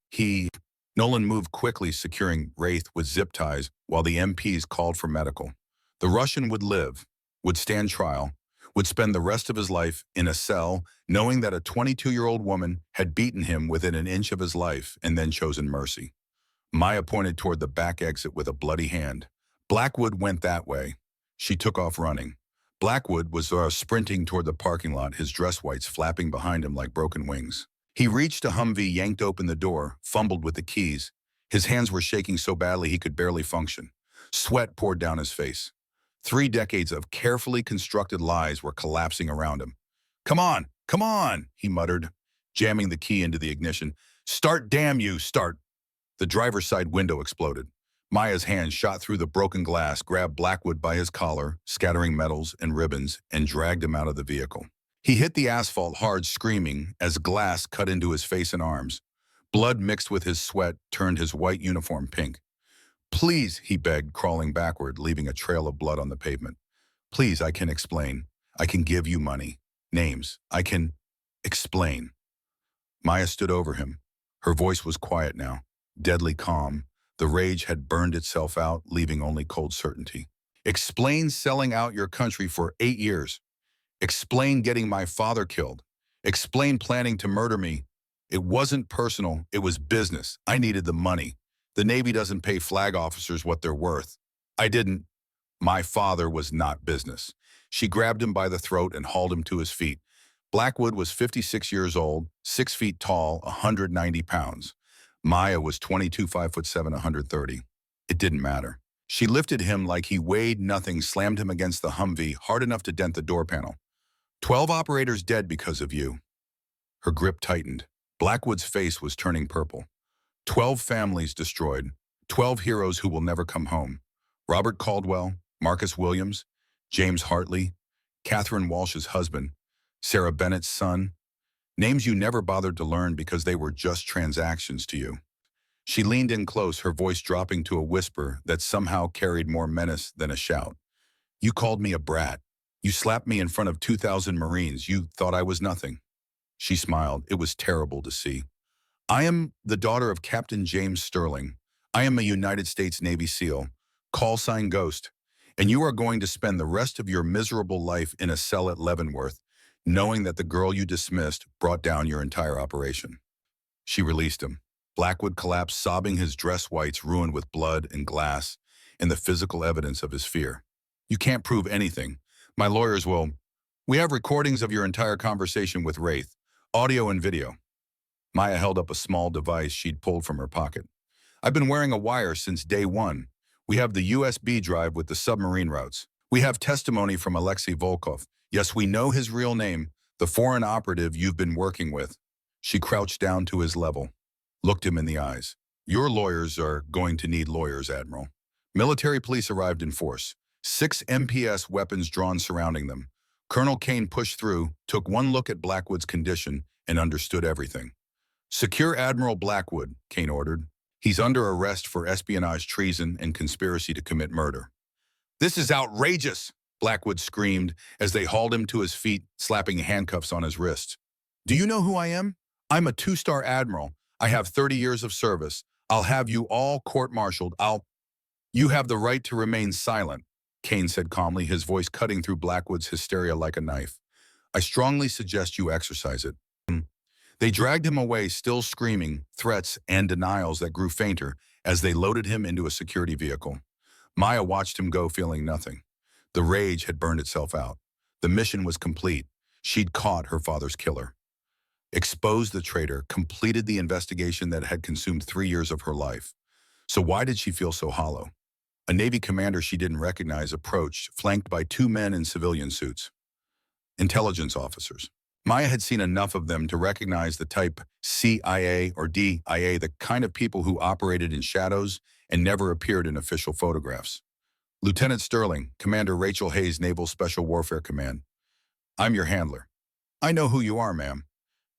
Nolan moved quickly, securing Wraith with zip ties while the MPs called for medical. The Russian would live, would stand trial, would spend the rest of his life in a cell, knowing that a 22-year-old woman had beaten him within an inch of his life and then chosen mercy. Maya pointed toward the back exit with a bloody hand. Blackwood went that way. She took off running. Blackwood was sprinting toward the parking lot, his dress whites flapping behind him like broken wings. He reached a Humvee, yanked open the door, fumbled with the keys. His hands were shaking so badly he could barely function. Sweat poured down his face. 3 decades of carefully constructed lies were collapsing around him. Come on, he muttered, jamming the key into the ignition. "Start, damn you, start." The driver's side window exploded. Maya's hand shot through the broken glass, grabbed Blackwood by his collar, scattering metals and ribbons, and dragged him out of the vehicle. He hit the asphalt hard, screaming, as glass cut into his face and arms. Blood mixed with his sweat turned his white uniform pink. Please, he begged, crawling backward, leaving a trail of blood on the pavement. Please, I can explain. I can give you money. Names. I can explain. Maya stood over him. Her voice was quiet now, deadly calm. The rage had burned itself out, leaving only cold certainty. Explain selling out your country for 8 years. Explain getting my father killed. Explain planning to murder me. It wasn't personal, it was business. I needed the money. The Navy doesn't pay flag officers what they're worth. I didn't. My father was not business. She grabbed him by the throat and hauled him to his feet. Blackwood was 56 years old, 6 feet tall, 190 pounds. Maya was 22, 5'7", 130. It didn't matter. She lifted him like he weighed nothing, slammed him against the Humvee, hard enough to dent the door panel. 12 operators dead because of you. Her grip tightened. Blackwood's face was turning purple. 12 families destroyed. 12 heroes who will never come home. Robert Caldwell, Marcus Williams, James Hartley, Catherine Walsh's husband, Sarah Bennett's son. Names you never bothered to learn because they were just transactions to you. She leaned in close, her voice dropping to a whisper that somehow carried more menace than a shout. You called me a brat. You slapped me in front of 2,000 Marines. You thought I was nothing. She smiled. It was terrible to see. I am the daughter of Captain James Sterling. I am a United States Navy SEAL, call sign Ghost, and you are going to spend the rest of your miserable life in a cell at Leavenworth, knowing that the girl you dismissed brought down your entire operation. She released him. Blackwood collapsed, sobbing, his dress whites ruined with blood and glass and the physical evidence of his fear. You can't prove anything. My lawyers will. We have recordings of your entire conversation with Wraith, audio and video. Maya held up a small device she'd pulled from her pocket. I've been wearing a wire since day one. We have the USB drive with the submarine routes. We have testimony from Alexei Volkov. Yes, we know his real name, the foreign operative you've been working with. She crouched down to his level, looked him in the eyes. Your lawyers are going to need lawyers, Admiral. Military police arrived in force. 6 MPS weapons drawn surrounding them. Colonel Kane pushed through, took one look at Blackwood's condition, and understood everything. Secure Admiral Blackwood, Kane ordered. He's under arrest for espionage, treason, and conspiracy to commit murder. This is outrageous, Blackwood screamed as they hauled him to his feet, slapping handcuffs on his wrists. Do you know who I am? I'm a 2-star admiral. I have 30 years of service. I'll have you all court-martialed. You have the right to remain silent, Kane said calmly, his voice cutting through Blackwood's hysteria like a knife. I strongly suggest you exercise it. They dragged him away, still screaming, threats and denials that grew fainter as they loaded him into a security vehicle. Maya watched him go, feeling nothing. The rage had burned itself out. The mission was complete. She'd caught her father's killer. Exposed the traitor, completed the investigation that had consumed 3 years of her life. So why did she feel so hollow? A Navy commander she didn't recognize approached, flanked by 2 men in civilian suits. Intelligence officers. Maya had seen enough of them to recognize the type CIA or DIA, the kind of people who operated in shadows and never appeared in official photographs. Lieutenant Sterling, Commander Rachel Hayes, Naval Special Warfare Command. I'm your handler. I know who you are, ma'am.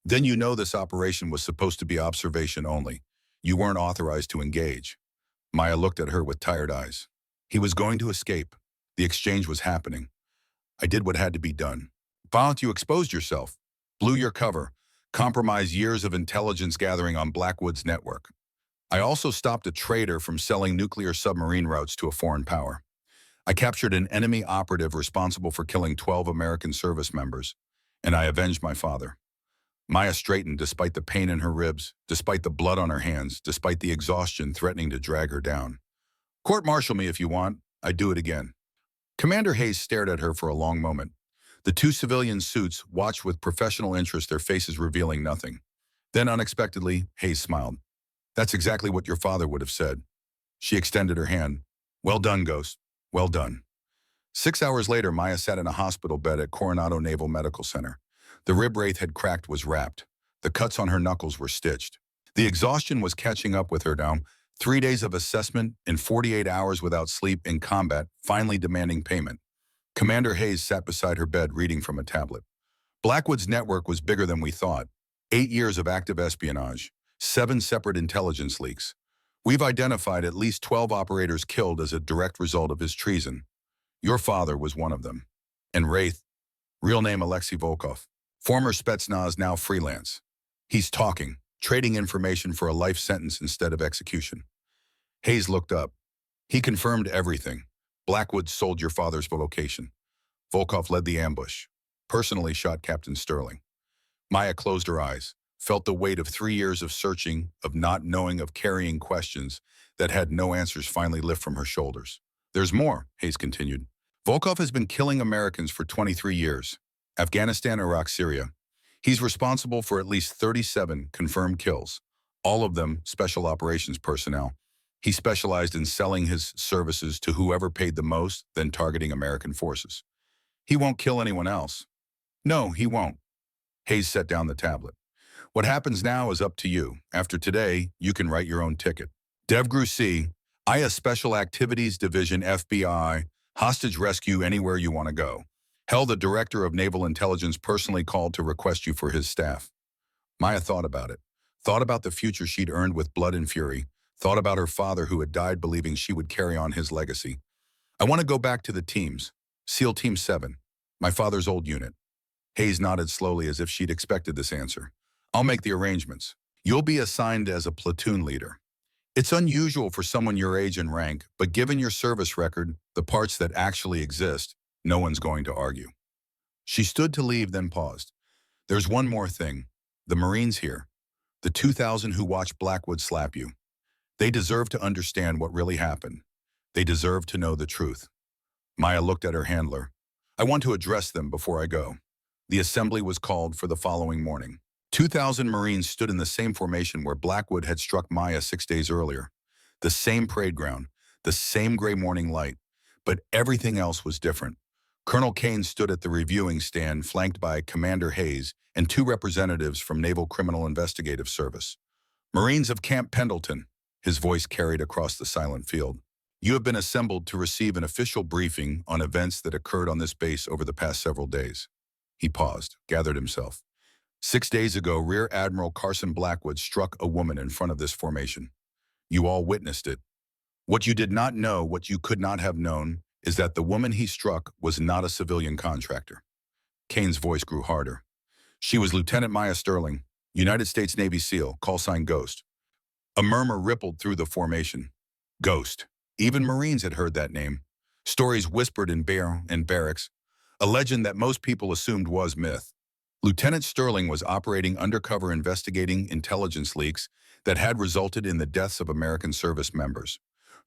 Then you know this operation was supposed to be observation only. You weren't authorized to engage. Maya looked at her with tired eyes. He was going to escape. The exchange was happening. I did what had to be done. Violent, you exposed yourself, blew your cover, compromised years of intelligence gathering on Blackwood's network. I also stopped a traitor from selling nuclear submarine routes to a foreign power. I captured an enemy operative responsible for killing 12 American service members, and I avenged my father. Maya straightened despite the pain in her ribs, despite the blood on her hands, despite the exhaustion threatening to drag her down. Court-martial me if you want. I'd do it again. Commander Hayes stared at her for a long moment. The 2 civilian suits watched with professional interest, their faces revealing nothing. Then, unexpectedly, Hayes smiled. That's exactly what your father would have said. She extended her hand. Well done, Ghost. Well done. 6 hours later, Maya sat in a hospital bed at Coronado Naval Medical Center. The rib wraith had cracked, was wrapped. The cuts on her knuckles were stitched. The exhaustion was catching up with her now. 3 days of assessment and 48 hours without sleep in combat, finally demanding payment. Commander Hayes sat beside her bed reading from a tablet. Blackwood's network was bigger than we thought. 8 years of active espionage, 7 separate intelligence leaks. We've identified at least 12 operators killed as a direct result of his treason. Your father was one of them. And Wraith, real name Alexei Volkov, former Spetsnaz, now freelance. He's talking, trading information for a life sentence instead of execution. Hayes looked up. He confirmed everything. Blackwood sold your father's location. Volkov led the ambush. Personally shot Captain Sterling. Maya closed her eyes, felt the weight of 3 years of searching, of not knowing, of carrying questions that had no answers finally lift from her shoulders. There's more, Hayes continued. Volkov has been killing Americans for 23 years. Afghanistan, Iraq, Syria. He's responsible for at least 37 confirmed kills, all of them special operations personnel. He specialized in selling his services to whoever paid the most, then targeting American forces. He won't kill anyone else. No, he won't. Hayes set down the tablet. What happens now is up to you. After today, you can write your own ticket. DevGru C, IA Special Activities Division FBI, hostage rescue anywhere you want to go. Hell, the Director of Naval Intelligence personally called to request you for his staff. Maya thought about it. Thought about the future she'd earned with blood and fury. Thought about her father who had died believing she would carry on his legacy. I want to go back to the teams. SEAL Team 7, my father's old unit. Hayes nodded slowly as if she'd expected this answer. I'll make the arrangements. You'll be assigned as a platoon leader. It's unusual for someone your age and rank, but given your service record, the parts that actually exist, no one's going to argue. She stood to leave, then paused. There's one more thing. The Marines here, the 2,000 who watched Blackwood slap you. They deserve to understand what really happened. They deserve to know the truth. Maya looked at her handler. I want to address them before I go. The assembly was called for the following morning. 2,000 Marines stood in the same formation where Blackwood had struck Maya 6 days earlier. The same parade ground, the same gray morning light, but everything else was different. Colonel Kane stood at the reviewing stand flanked by Commander Hayes and 2 representatives from Naval Criminal Investigative Service. Marines of Camp Pendleton, his voice carried across the silent field. You have been assembled to receive an official briefing on events that occurred on this base over the past several days. He paused, gathered himself. 6 days ago, Rear Admiral Carson Blackwood struck a woman in front of this formation. You all witnessed it. What you did not know, what you could not have known, is that the woman he struck was not a civilian contractor. Kane's voice grew harder. She was Lieutenant Maya Sterling, United States Navy SEAL, call sign Ghost. A murmur rippled through the formation. Ghost. Even Marines had heard that name. Stories whispered in barracks. A legend that most people assumed was myth. Lieutenant Sterling was operating undercover investigating intelligence leaks that had resulted in the deaths of American service members.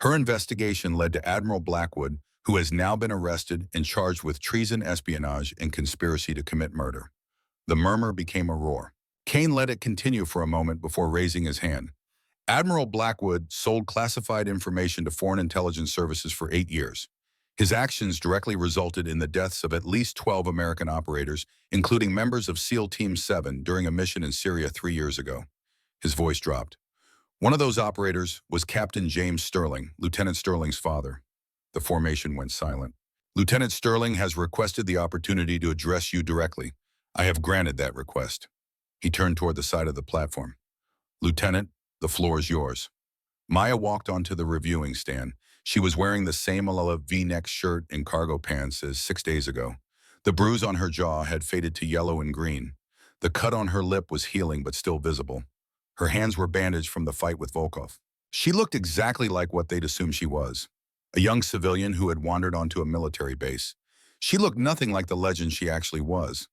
Her investigation led to Admiral Blackwood, who has now been arrested and charged with treason, espionage, and conspiracy to commit murder. The murmur became a roar. Kane let it continue for a moment before raising his hand. Admiral Blackwood sold classified information to foreign intelligence services for 8 years. His actions directly resulted in the deaths of at least 12 American operators, including members of SEAL Team 7 during a mission in Syria 3 years ago. His voice dropped. One of those operators was Captain James Sterling, Lieutenant Sterling's father. The formation went silent. Lieutenant Sterling has requested the opportunity to address you directly. I have granted that request. He turned toward the side of the platform. Lieutenant, the floor is yours. Maya walked onto the reviewing stand. She was wearing the same olive V-neck shirt and cargo pants as 6 days ago. The bruise on her jaw had faded to yellow and green. The cut on her lip was healing but still visible. Her hands were bandaged from the fight with Volkov. She looked exactly like what they'd assumed she was, a young civilian who had wandered onto a military base. She looked nothing like the legend she actually was.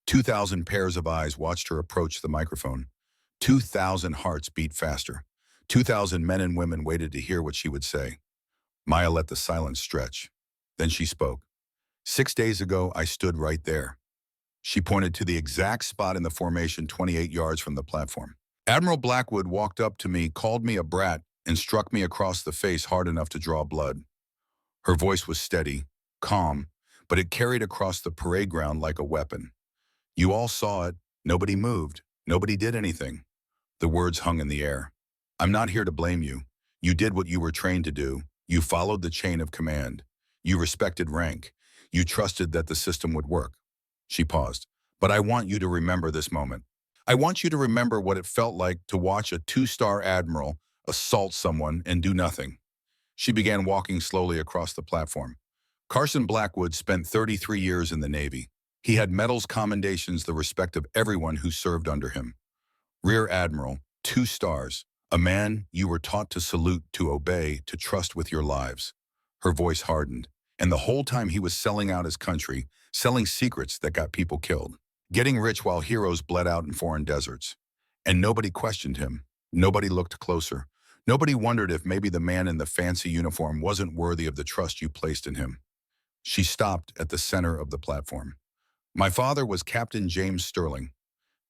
2,000 pairs of eyes watched her approach the microphone. 2,000 hearts beat faster. 2,000 men and women waited to hear what she would say. Maya let the silence stretch. Then she spoke. 6 days ago, I stood right there. She pointed to the exact spot in the formation 28 yards from the platform. Admiral Blackwood walked up to me, called me a brat, and struck me across the face hard enough to draw blood. Her voice was steady, calm, but it carried across the parade ground like a weapon. You all saw it. Nobody moved. Nobody did anything. The words hung in the air. I'm not here to blame you. You did what you were trained to do. You followed the chain of command. You respected rank. You trusted that the system would work. She paused. But I want you to remember this moment. I want you to remember what it felt like to watch a two-star admiral assault someone and do nothing. She began walking slowly across the platform. Carson Blackwood spent 33 years in the Navy. He had medals, commendations, the respect of everyone who served under him. Rear Admiral, 2 stars, a man you were taught to salute, to obey, to trust with your lives. Her voice hardened, and the whole time he was selling out his country, selling secrets that got people killed, getting rich while heroes bled out in foreign deserts. And nobody questioned him. Nobody looked closer. Nobody wondered if maybe the man in the fancy uniform wasn't worthy of the trust you placed in him. She stopped at the center of the platform. My father was Captain James Sterling,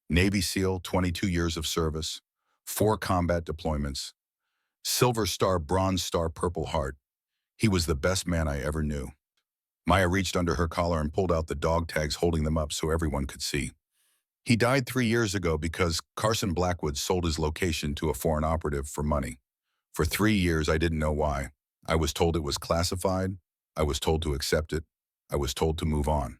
Navy SEAL, 22 years of service, 4 combat deployments, Silver Star, Bronze Star, Purple Heart. He was the best man I ever knew. Maya reached under her collar and pulled out the dog tags, holding them up so everyone could see. He died 3 years ago because Carson Blackwood sold his location to a foreign operative for money. For 3 years, I didn't know why. I was told it was classified. I was told to accept it. I was told to move on.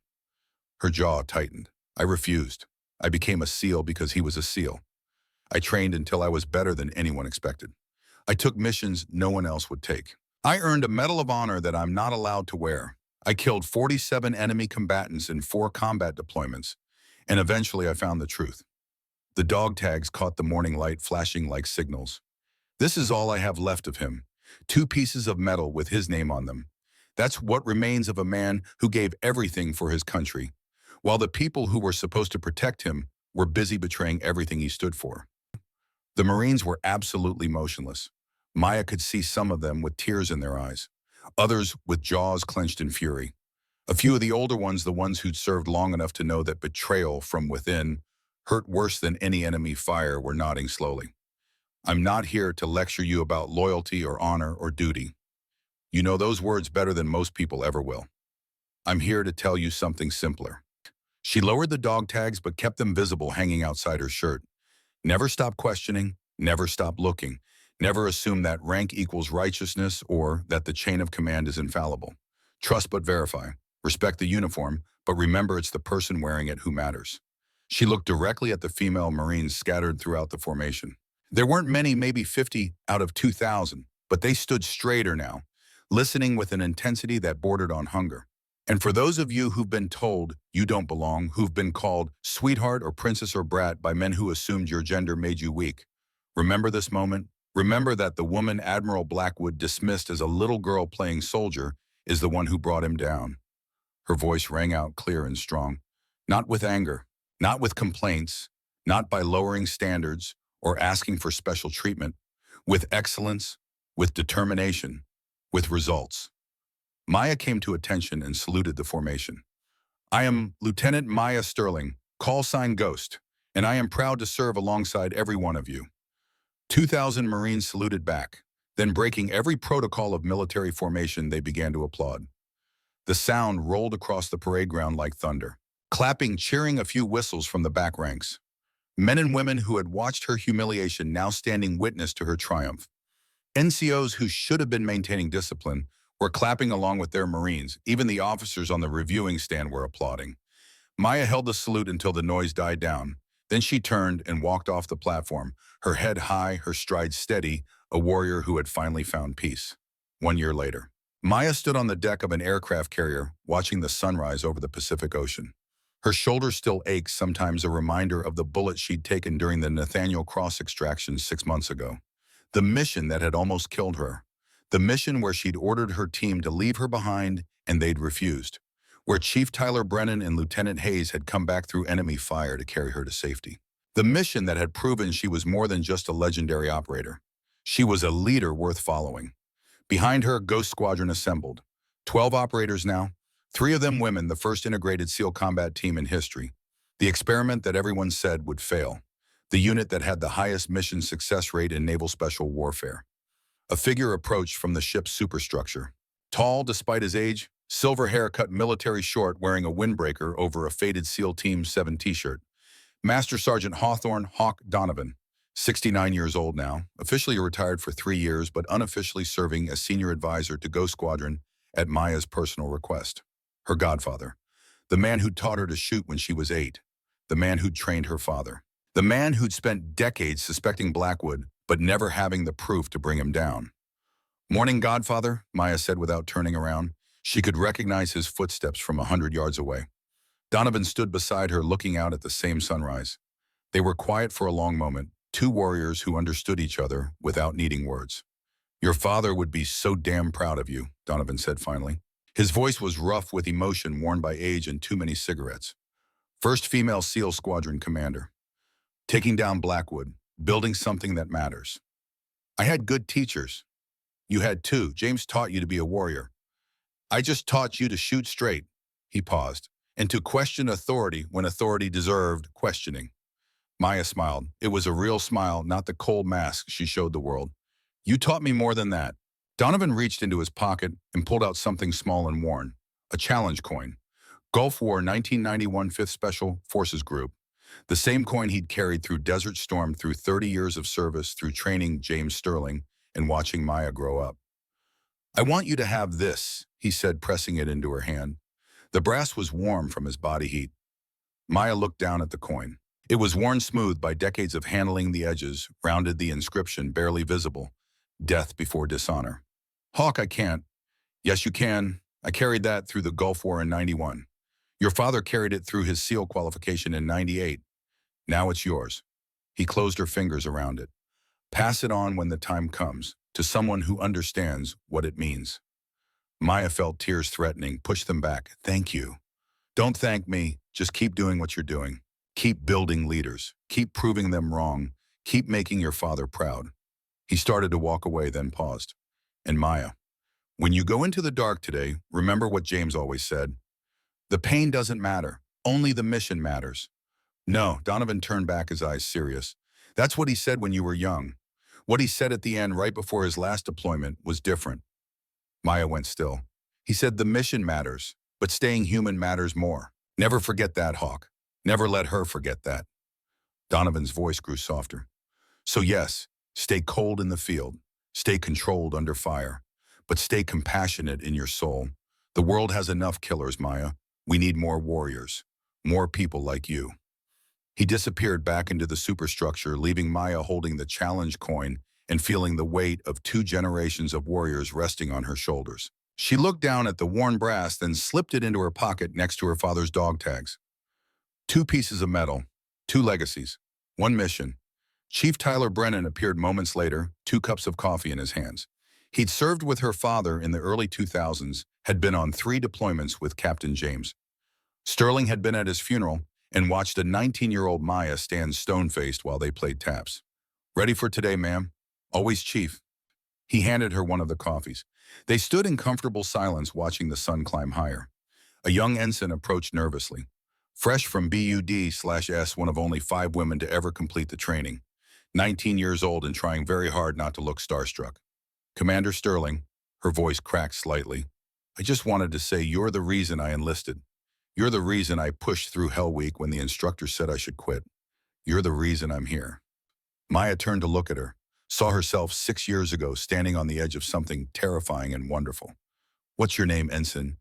Her jaw tightened. I refused. I became a SEAL because he was a SEAL. I trained until I was better than anyone expected. I took missions no one else would take. I earned a Medal of Honor that I'm not allowed to wear. I killed 47 enemy combatants in 4 combat deployments, and eventually I found the truth. The dog tags caught the morning light, flashing like signals. This is all I have left of him. 2 pieces of metal with his name on them. That's what remains of a man who gave everything for his country, while the people who were supposed to protect him were busy betraying everything he stood for. The Marines were absolutely motionless. Maya could see some of them with tears in their eyes, others with jaws clenched in fury. A few of the older ones, the ones who'd served long enough to know that betrayal from within hurt worse than any enemy fire, were nodding slowly. I'm not here to lecture you about loyalty or honor or duty. You know those words better than most people ever will. I'm here to tell you something simpler. She lowered the dog tags but kept them visible, hanging outside her shirt. Never stop questioning, never stop looking, never assume that rank equals righteousness or that the chain of command is infallible. Trust but verify. Respect the uniform, but remember it's the person wearing it who matters. She looked directly at the female Marines scattered throughout the formation. There weren't many, maybe 50 out of 2,000, but they stood straighter now, listening with an intensity that bordered on hunger. And for those of you who've been told you don't belong, who've been called sweetheart or princess or brat by men who assumed your gender made you weak, remember this moment. Remember that the woman Admiral Blackwood dismissed as a little girl playing soldier is the one who brought him down. Her voice rang out clear and strong, not with anger, not with complaints, not by lowering standards or asking for special treatment, with excellence, with determination, with results. Maya came to attention and saluted the formation. I am Lieutenant Maya Sterling, call sign Ghost, and I am proud to serve alongside every one of you. 2,000 Marines saluted back. Then, breaking every protocol of military formation, they began to applaud. The sound rolled across the parade ground like thunder. Clapping, cheering, a few whistles from the back ranks. Men and women who had watched her humiliation now standing witness to her triumph. NCOs who should have been maintaining discipline were clapping along with their Marines. Even the officers on the reviewing stand were applauding. Maya held the salute until the noise died down. Then she turned and walked off the platform, her head high, her stride steady, a warrior who had finally found peace. 1 year later, Maya stood on the deck of an aircraft carrier, watching the sunrise over the Pacific Ocean. Her shoulder still ached, sometimes a reminder of the bullet she'd taken during the Nathaniel Cross extraction 6 months ago. The mission that had almost killed her. The mission where she'd ordered her team to leave her behind and they'd refused. Where Chief Tyler Brennan and Lieutenant Hayes had come back through enemy fire to carry her to safety. The mission that had proven she was more than just a legendary operator. She was a leader worth following. Behind her, Ghost Squadron assembled. 12 operators now, 3 of them women, the first integrated SEAL combat team in history. The experiment that everyone said would fail. The unit that had the highest mission success rate in naval special warfare. A figure approached from the ship's superstructure. Tall despite his age, silver hair cut military short, wearing a windbreaker over a faded SEAL Team 7 t-shirt. Master Sergeant Hawthorne Hawk Donovan, 69 years old now, officially retired for 3 years but unofficially serving as senior advisor to Ghost Squadron at Maya's personal request. Her godfather, the man who taught her to shoot when she was 8. the man who'd trained her father. The man who'd spent decades suspecting Blackwood, but never having the proof to bring him down. "Morning, Godfather," Maya said without turning around. She could recognize his footsteps from 100 yards away. Donovan stood beside her, looking out at the same sunrise. They were quiet for a long moment, two warriors who understood each other without needing words. "Your father would be so damn proud of you," Donovan said finally. His voice was rough with emotion worn by age and too many cigarettes. "First female SEAL Squadron commander. Taking down Blackwood, building something that matters. I had good teachers. You had too. James taught you to be a warrior. I just taught you to shoot straight." He paused. "And to question authority when authority deserved questioning." Maya smiled. It was a real smile, not the cold mask she showed the world. "You taught me more than that." Donovan reached into his pocket and pulled out something small and worn. A challenge coin. Gulf War 1991 5th Special Forces Group. The same coin he'd carried through Desert Storm, through 30 years of service, through training James Sterling, and watching Maya grow up. "I want you to have this," he said, pressing it into her hand. The brass was warm from his body heat. Maya looked down at the coin. It was worn smooth by decades of handling the edges, rounded the inscription, barely visible. Death before dishonor. "Hawk, I can't." "Yes, you can. I carried that through the Gulf War in 91. Your father carried it through his SEAL qualification in 98. Now it's yours." He closed her fingers around it. "Pass it on when the time comes, to someone who understands what it means." Maya felt tears threatening, pushed them back. "Thank you." "Don't thank me. Just keep doing what you're doing. Keep building leaders. Keep proving them wrong. Keep making your father proud." He started to walk away, then paused. "And Maya, when you go into the dark today, remember what James always said. The pain doesn't matter. Only the mission matters." "No," Donovan turned back, his eyes serious. "That's what he said when you were young. What he said at the end, right before his last deployment, was different." Maya went still. "He said the mission matters, but staying human matters more. Never forget that, Hawk. Never let her forget that." Donovan's voice grew softer. "So yes, stay cold in the field. Stay controlled under fire. But stay compassionate in your soul. The world has enough killers, Maya. We need more warriors. More people like you." He disappeared back into the superstructure, leaving Maya holding the challenge coin and feeling the weight of 2 generations of warriors resting on her shoulders. She looked down at the worn brass, then slipped it into her pocket next to her father's dog tags. 2 pieces of metal, 2 legacies, 1 mission. Chief Tyler Brennan appeared moments later, 2 cups of coffee in his hands. He'd served with her father in the early 2000s, had been on 3 deployments with Captain James. Sterling had been at his funeral and watched a 19-year-old Maya stand stone-faced while they played taps. "Ready for today, ma'am?" "Always, Chief." He handed her one of the coffees. They stood in comfortable silence, watching the sun climb higher. A young ensign approached nervously. Fresh from BUD/S, one of only 5 women to ever complete the training. 19 years old and trying very hard not to look starstruck. "Commander Sterling," her voice cracked slightly. "I just wanted to say you're the reason I enlisted. You're the reason I pushed through Hell Week when the instructor said I should quit. You're the reason I'm here." Maya turned to look at her, saw herself 6 years ago standing on the edge of something terrifying and wonderful. "What's your name, Ensign?"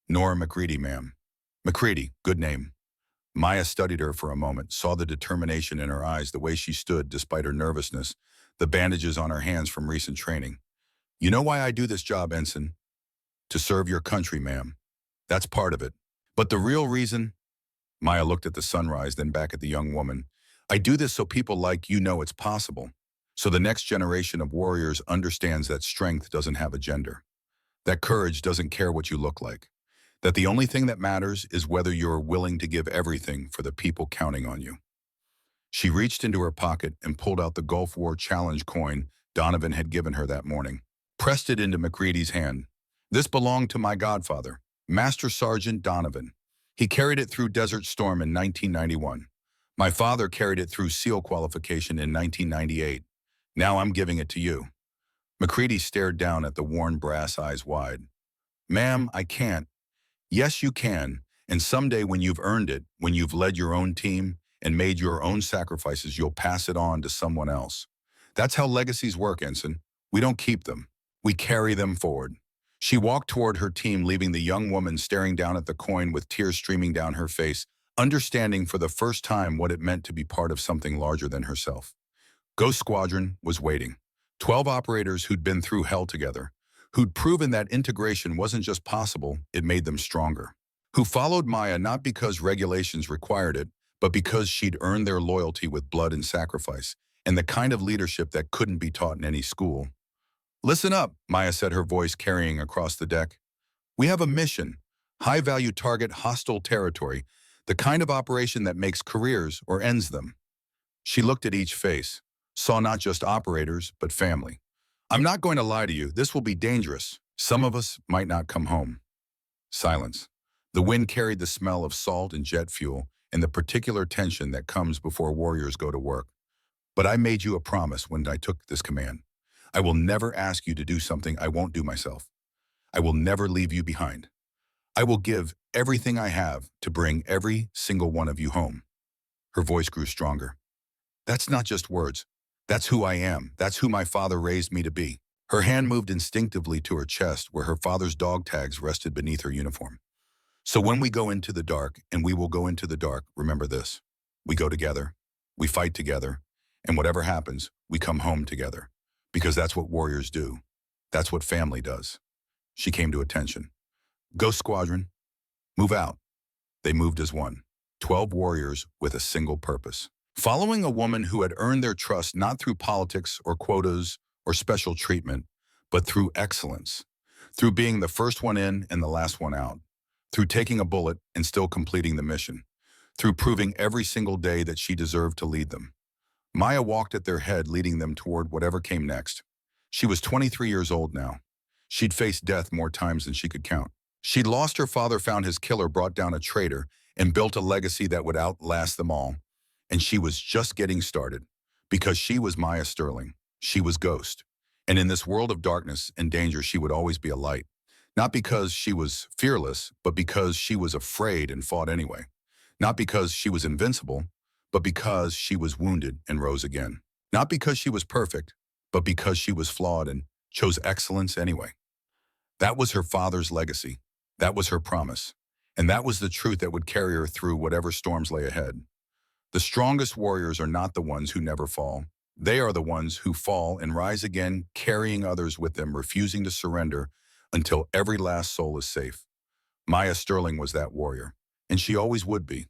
"Nora McCready, ma'am." "McCready, good name." Maya studied her for a moment, saw the determination in her eyes, the way she stood despite her nervousness, the bandages on her hands from recent training. "You know why I do this job, Ensign?" "To serve your country, ma'am. That's part of it. But the real reason—" Maya looked at the sunrise, then back at the young woman. "I do this so people like you know it's possible. So the next generation of warriors understands that strength doesn't have a gender. That courage doesn't care what you look like. That the only thing that matters is whether you're willing to give everything for the people counting on you." She reached into her pocket and pulled out the Gulf War challenge coin Donovan had given her that morning, pressed it into McCready's hand. "This belonged to my godfather, Master Sergeant Donovan. He carried it through Desert Storm in 1991. My father carried it through SEAL qualification in 1998. Now I'm giving it to you." McCready stared down at the worn brass, eyes wide. "Ma'am, I can't." "Yes, you can. And someday when you've earned it, when you've led your own team and made your own sacrifices, you'll pass it on to someone else. That's how legacies work, Ensign. We don't keep them. We carry them forward." She walked toward her team, leaving the young woman staring down at the coin with tears streaming down her face. understanding for the first time what it meant to be part of something larger than herself. Ghost Squadron was waiting. 12 operators who'd been through hell together, who'd proven that integration wasn't just possible, it made them stronger. Who followed Maya not because regulations required it, but because she'd earned their loyalty with blood and sacrifice, and the kind of leadership that couldn't be taught in any school. Listen up, Maya said, her voice carrying across the deck. We have a mission. High-value target, hostile territory, the kind of operation that makes careers or ends them. She looked at each face, saw not just operators, but family. I'm not going to lie to you, this will be dangerous. Some of us might not come home. Silence. The wind carried the smell of salt and jet fuel and the particular tension that comes before warriors go to work. But I made you a promise when I took this command. I will never ask you to do something I won't do myself. I will never leave you behind. I will give everything I have to bring every single one of you home. Her voice grew stronger. That's not just words. That's who I am. That's who my father raised me to be. Her hand moved instinctively to her chest where her father's dog tags rested beneath her uniform. So when we go into the dark, and we will go into the dark, remember this. We go together, we fight together, and whatever happens, we come home together. Because that's what warriors do. That's what family does. She came to attention. Ghost Squadron, move out. They moved as one. 12 warriors with a single purpose. Following a woman who had earned their trust not through politics or quotas or special treatment, but through excellence. Through being the first one in and the last one out. Through taking a bullet and still completing the mission. Through proving every single day that she deserved to lead them. Maya walked at their head, leading them toward whatever came next. She was 23 years old now. She'd faced death more times than she could count. She'd lost her father, found his killer, brought down a traitor, and built a legacy that would outlast them all. And she was just getting started. Because she was Maya Sterling. She was Ghost. And in this world of darkness and danger, she would always be a light. Not because she was fearless, but because she was afraid and fought anyway. Not because she was invincible, but because she was wounded and rose again. Not because she was perfect, but because she was flawed and chose excellence anyway. That was her father's legacy. That was her promise. And that was the truth that would carry her through whatever storms lay ahead. The strongest warriors are not the ones who never fall. They are the ones who fall and rise again, carrying others with them, refusing to surrender until every last soul is safe. Maya Sterling was that warrior, and she always would be.